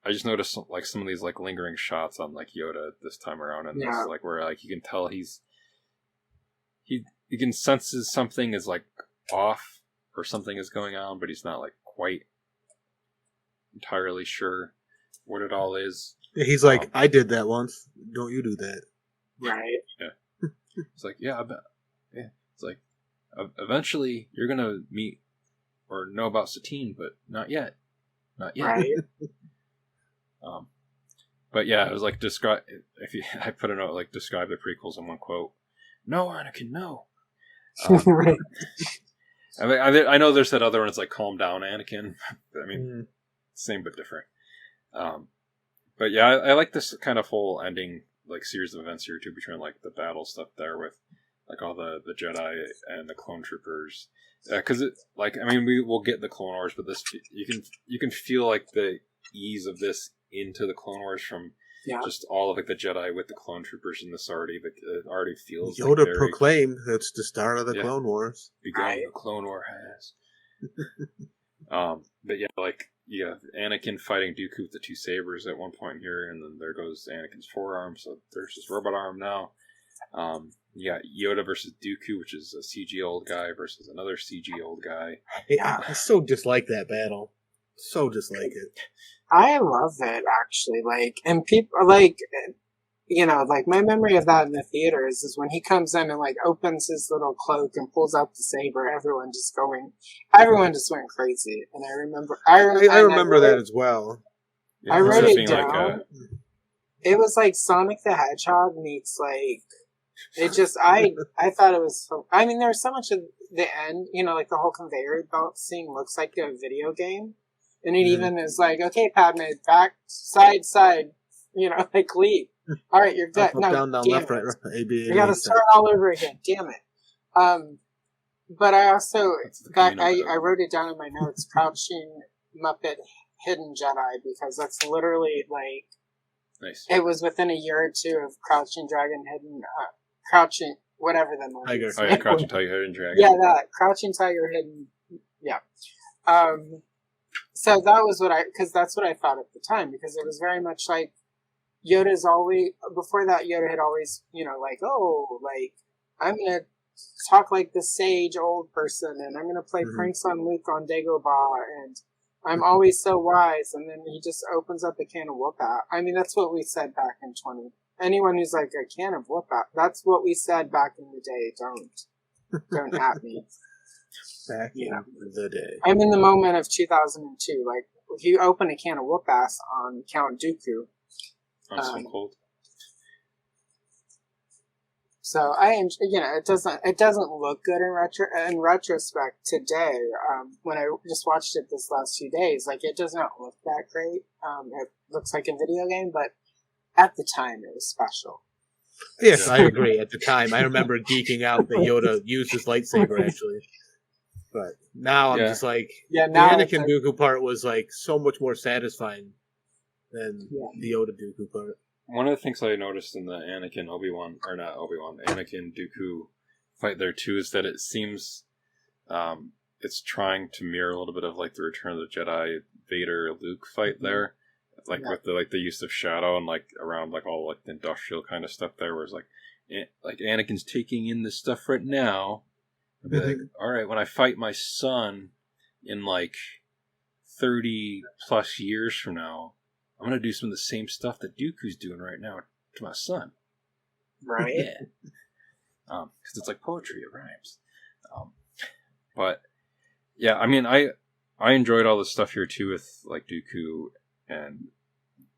B: I just noticed like some of these like lingering shots on like Yoda this time around, and this like where like you can tell he can senses something is like off or something is going on, but he's not like quite entirely sure what it all is.
C: Yeah, he's like, I did that once. Don't you do that?
D: Right.
B: Yeah. It's like, yeah, I bet. Yeah. It's like, eventually you're gonna meet or know about Satine, but not yet. Not yet.
D: Right.
B: But yeah, it was like I put a note like describe the prequels in one quote. No, Anakin, no.
D: Right.
B: I know there's that other one. It's like calm down, Anakin. I mean, same but different. But yeah, I like this kind of whole ending like series of events here too, between like the battle stuff there with like all the Jedi and the clone troopers. Because it like I mean we will get the Clone Wars, but this you can feel like the ease of this into the Clone Wars from just all of like the Jedi with the clone troopers in this already, but it already feels
C: Yoda
B: like very,
C: proclaimed that's the start of the Clone Wars.
B: Begun the Clone War has. But yeah, like you have Anakin fighting Dooku with the two sabers at one point here, and then there goes Anakin's forearm, so there's his robot arm now. You got Yoda versus Dooku, which is a CG old guy versus another CG old guy.
C: Yeah, I so dislike that battle. So dislike it.
D: I love it, actually. Like, and people, like, you know, like, my memory of that in the theaters is when he comes in and, like, opens his little cloak and pulls out the saber, everyone just went crazy. And I remember that
C: as well.
D: Yeah, I wrote it down. It was like Sonic the Hedgehog meets, like, it just, I thought it was, I mean, there's so much of the end, you know, like, the whole conveyor belt scene looks like a video game. And it even is like, okay, Padme, back, side, you know, like leap. All right, you're good. No,
C: down, left, right, A, B,
D: you got to start all over again. Damn it. But I also, I wrote it down in my notes, Crouching Muppet Hidden Jedi, because that's literally like,
B: nice.
D: It was within a year or two of Crouching Dragon Hidden, Crouching, whatever the movie
C: Tiger.
D: is.
B: Oh yeah, Crouching Tiger, Hidden Dragon.
D: Yeah, that. Crouching Tiger, Hidden, yeah. So that was because that's what I thought at the time, because it was very much like Yoda's always, before that, Yoda had always, you know, like, oh, like, I'm going to talk like the sage old person, and I'm going to play pranks on Luke on Dagobah, and I'm always so wise, and then he just opens up a can of whoop-out. I mean, that's what we said back in 20. Anyone who's like, a can of whoop-out, that's what we said back in the day, don't at me.
C: Back in the day.
D: I'm in the moment of 2002. Like, if you open a can of whoop-ass on Count Dooku.
B: So cold.
D: So it doesn't look good in retrospect today. When I just watched it this last few days, like, it does not look that great. It looks like a video game, but at the time it was special.
C: Yes, I agree. At the time, I remember geeking out that Yoda used his lightsaber actually. But now I'm just like, the Anakin Dooku part was like so much more satisfying than the Yoda Dooku part.
B: one of the things I noticed in the Anakin Obi-Wan, or not Obi-Wan, Anakin Dooku fight there too, is that it seems it's trying to mirror a little bit of like the Return of the Jedi Vader Luke fight there, like with the use of shadow and like around like all like the industrial kind of stuff there, where it's like Anakin's taking in this stuff right now. I'd be like, all right, when I fight my son in like 30 plus years from now, I'm gonna do some of the same stuff that Dooku's doing right now to my son.
D: Right.
B: Yeah. Because it's like poetry, it rhymes. But yeah, I mean, I enjoyed all the stuff here too with like Dooku, and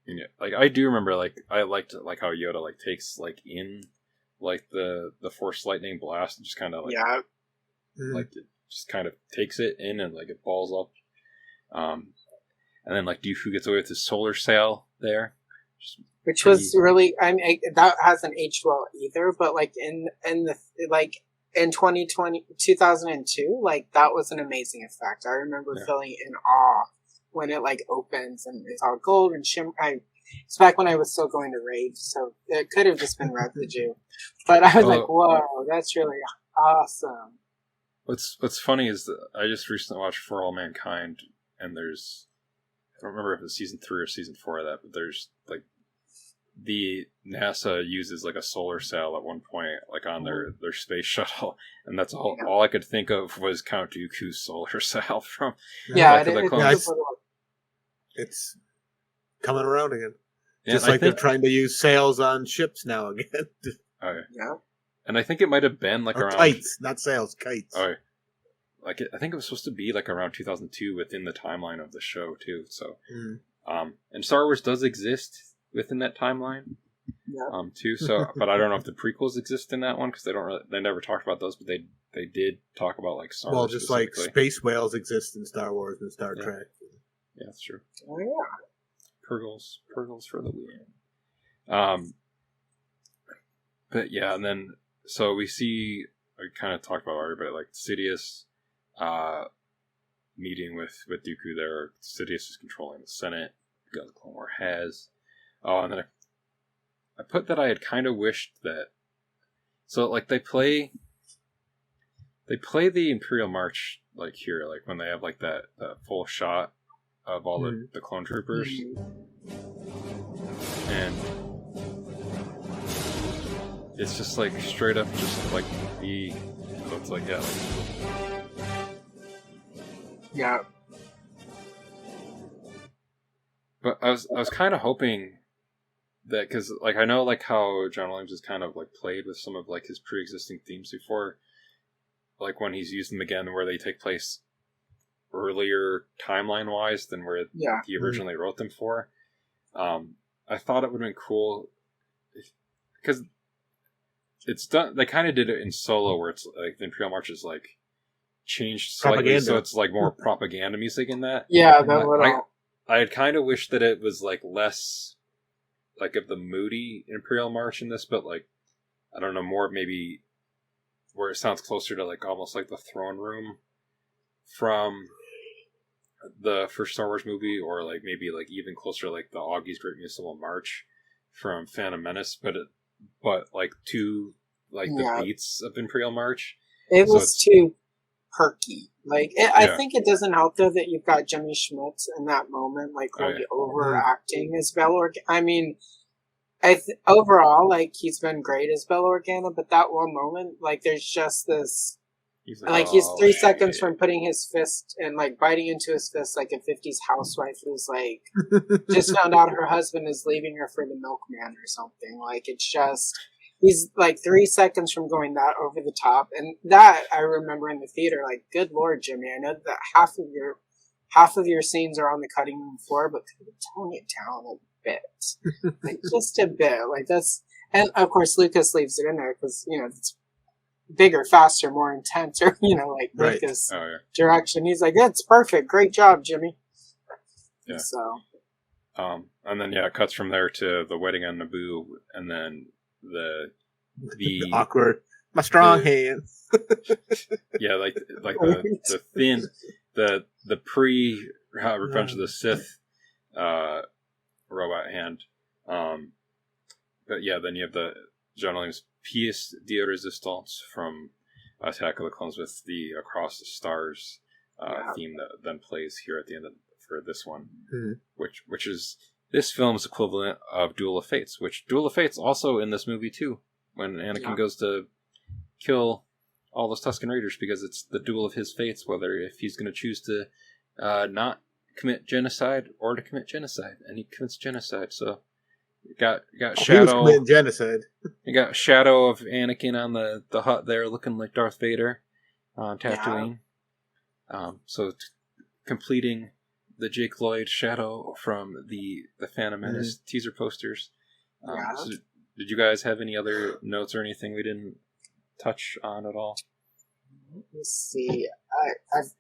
B: you know, like I do remember like I liked like how Yoda like takes like in like the Force lightning blast and just kind of like like it just kind of takes it in and like it balls up. And then like Dooku gets away with his solar sail there,
D: which was really, I mean, that hasn't aged well either. But like in the like in 2002, like that was an amazing effect. I remember feeling in awe when it like opens and it's all gold and shimmer. It's back when I was still going to rave, so it could have just been residue. But I was like, whoa, that's really awesome.
B: What's funny is that I just recently watched For All Mankind, and there's, I don't remember if it's season 3 or season 4 of that, but there's like the NASA uses like a solar sail at one point, like on their space shuttle, and that's all I could think of was Count Dooku's solar sail from the Clones.
C: It's coming around again,
B: just
C: like they're trying to use sails on ships now again.
D: Yeah.
B: And I think it might have been like around
C: kites, not sails, kites.
B: Oh, like I think it was supposed to be like around 2002 within the timeline of the show too. So, and Star Wars does exist within that timeline, too. So, but I don't know if the prequels exist in that one because they never talked about those, but they did talk about like Star Wars.
C: Well, just like space whales exist in Star Wars and Star Trek.
B: Yeah, that's true.
D: Oh yeah,
B: Purgles for the win. But yeah, and then so we kind of talked about already, but like Sidious meeting with Dooku there. Sidious is controlling the Senate. The Clone War has. Oh, and then I put that I had kind of wished that. So like they play the Imperial March like here, like when they have like that full shot of all the clone troopers, and it's just like straight up just like so it's like
D: yeah.
B: But I was kind of hoping that, because like I know like how John Williams has kind of like played with some of like his pre-existing themes before, like when he's used them again where they take place earlier timeline wise than where he originally wrote them for. I thought it would have been cool because it's done. They kind of did it in Solo where it's like the Imperial March is like changed slightly, so it's like more propaganda music in that.
D: Yeah, that would.
B: I had kind of wished that it was like less like of the moody Imperial March in this, but like I don't know, more maybe where it sounds closer to like almost like the throne room from the first Star Wars movie, or like maybe like even closer to like the Augie's Great Municipal March from Phantom Menace, but like to like the beats of Imperial March.
D: It was too perky. Like I think it doesn't help though that you've got Jimmy Schmitz in that moment, like really overacting as Bell Organa. I mean, overall, like he's been great as Bell Organa, but that one moment, like there's just this. He's 3 seconds from putting his fist and like biting into his fist like a 50s housewife who's like just found out her husband is leaving her for the milkman or something. Like it's just he's like 3 seconds from going that over the top, and that I remember in the theater. Like, good Lord, Jimmy, I know that half of your scenes are on the cutting room floor, but could you tone it down a bit, like just a bit, like that's. And of course, Lucas leaves it in there because it's bigger, faster, more intense, or like Lucas direction. He's like, "That's perfect, great job, Jimmy."
B: Yeah.
D: So,
B: and then it cuts from there to the wedding on Naboo, and then the
C: awkward, my strong hands.
B: Yeah, like the thin, the pre Revenge of the Sith robot hand, but yeah, then you have the general name's Pièce de Résistance from Attack of the Clones with the Across the Stars theme that then plays here at the end for this one, which is this film's equivalent of Duel of Fates, which Duel of Fates also in this movie too, when Anakin goes to kill all those Tusken Raiders because it's the duel of his fates, whether if he's going to choose to not commit genocide or to commit genocide, and he commits genocide. So you got Shadow. He was
C: committing genocide.
B: You got Shadow of Anakin on the hut there, looking like Darth Vader on Tatooine. So completing the Jake Lloyd Shadow from the Phantom Menace teaser posters. So did you guys have any other notes or anything we didn't touch on at all?
D: Let me see. I've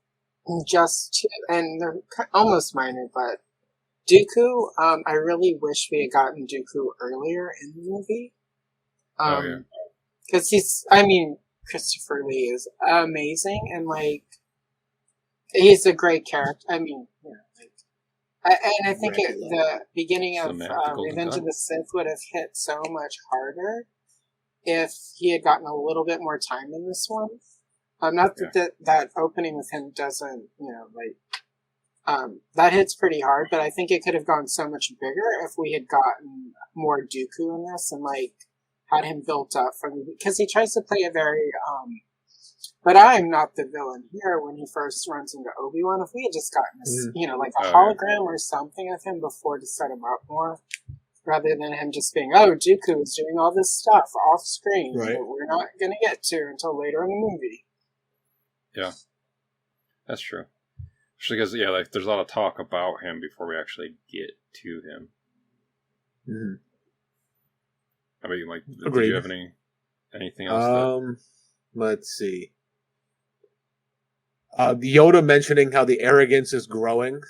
D: just, and they're almost minor, but Dooku, I really wish we had gotten Dooku earlier in the movie. Because Christopher Lee is amazing, and he's a great character. I think the beginning of Revenge of the Sith would have hit so much harder if he had gotten a little bit more time in this one. Not that opening with him doesn't, that hits pretty hard, but I think it could have gone so much bigger if we had gotten more Dooku in this and had him built up because he tries to play a very, but I'm not the villain here when he first runs into Obi-Wan. If we had just gotten this, a hologram or something of him before to set him up more, rather than him just being, Dooku is doing all this stuff off screen that we're not going to get to until later in the movie.
B: Yeah, that's true. Especially because, there's a lot of talk about him before we actually get to him.
C: Mm-hmm.
B: How about you, Mike? Did you have anything else?
C: Let's see. Yoda mentioning how the arrogance is growing,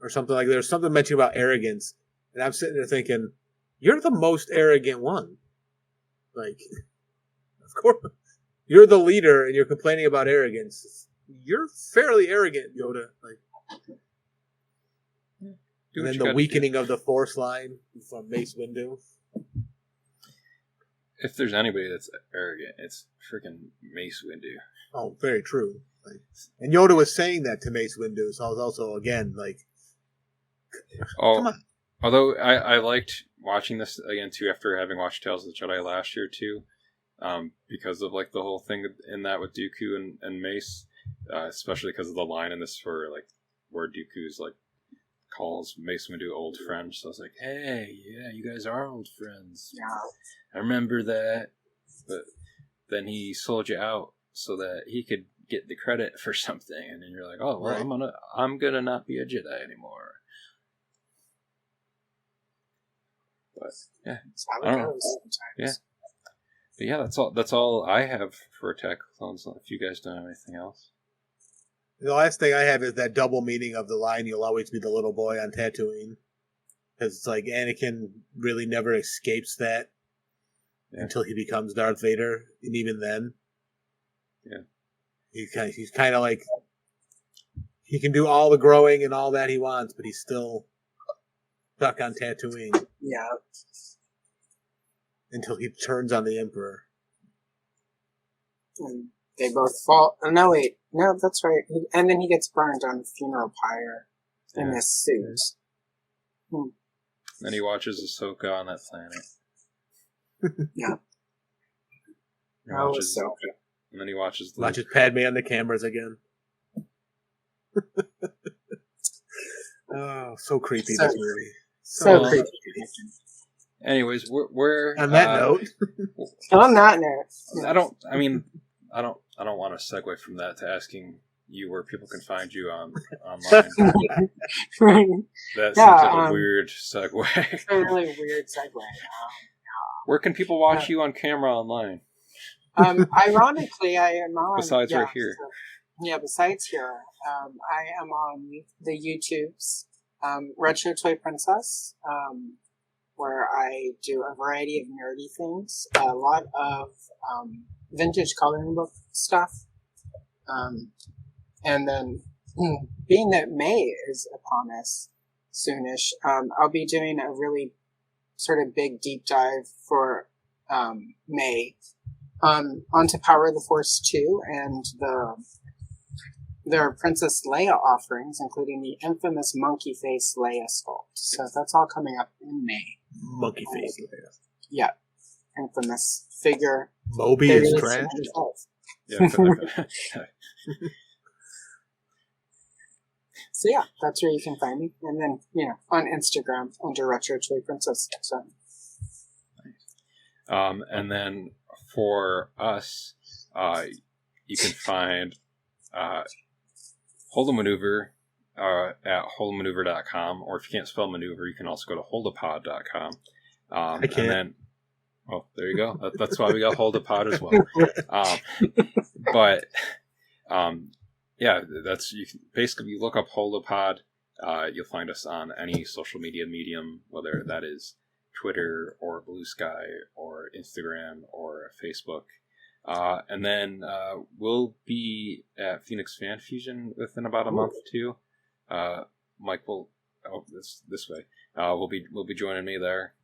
C: or something like that. There's something mentioned about arrogance, and I'm sitting there thinking, you're the most arrogant one. Of course, you're the leader, and you're complaining about arrogance. You're fairly arrogant, Yoda. And then the weakening of the Force line from Mace Windu.
B: If there's anybody that's arrogant, it's freaking Mace Windu.
C: Oh, very true. And Yoda was saying that to Mace Windu, so I was also, again, come on.
B: Although I liked watching this again, too, after having watched Tales of the Jedi last year, too, because of, the whole thing in that with Dooku and Mace, especially because of the line in this where Dooku's, calls Mace Windu old friend. So I was like, hey, yeah, you guys are old friends.
D: Yeah.
B: I remember that. But then he sold you out so that he could get the credit for something, and then you're like, oh, well, I'm gonna not be a Jedi anymore. But yeah,
D: that's how it goes sometimes.
B: Yeah, but yeah, that's all I have for Attack of Clones. If you guys don't have anything else.
C: The last thing I have is that double meaning of the line, you'll always be the little boy on Tatooine. Because it's Anakin really never escapes that until he becomes Darth Vader. And even then, he's kind of he can do all the growing and all that he wants, but he's still stuck on Tatooine.
D: Yeah.
C: Until he turns on the Emperor.
D: And they both fall. No, wait. No, that's right. And then he gets burned on a funeral pyre in this suit.
B: Then he watches Ahsoka on that planet.
D: Yeah.
B: He watches Ahsoka. And then he watches
C: Padme on the cameras again. Oh, so creepy, this movie.
D: So creepy.
B: Anyways, we're
C: on that note.
D: On that note.
B: I don't want to segue from that to asking you where people can find you online. That seems like a weird segue.
D: A really weird segue.
B: Where can people watch you on camera online?
D: Ironically, I am on.
B: Besides right here.
D: Besides here, I am on the YouTubes, Retro Toy Princess, where I do a variety of nerdy things, a lot of vintage coloring book stuff, and then being that May is upon us soonish, I'll be doing a really sort of big deep dive for May onto Power of the Force 2 and their Princess Leia offerings, including the infamous monkey face Leia sculpt. So that's all coming up in May.
C: Monkey face Leia.
D: Yeah, infamous figure.
C: Moby is trash.
B: Yeah.
D: So yeah, that's where you can find me. And then, on Instagram under Retro Toy Princess. So.
B: And then for us, you can find HOLDO MANEUVER at holdomaneuver.com, or if you can't spell maneuver, you can also go to holdopod.com.
C: I can't.
B: And then, well, there you go. That's why we got HOLDOPod as well. Yeah, you can basically look up HOLDOPod. You'll find us on any social media medium, whether that is Twitter or Blue Sky or Instagram or Facebook. And then we'll be at Phoenix Fan Fusion within about a month too. Mike will this way. We'll be joining me there.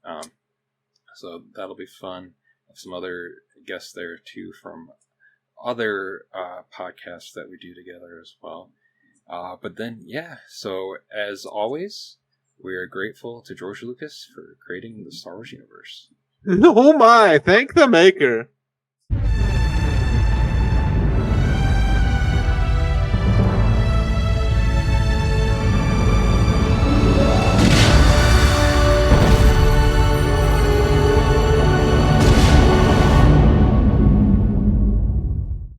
B: So that'll be fun. Have some other guests there too from other podcasts that we do together as well. But then so as always, we are grateful to George Lucas for creating the Star Wars universe.
C: Oh my, thank the maker.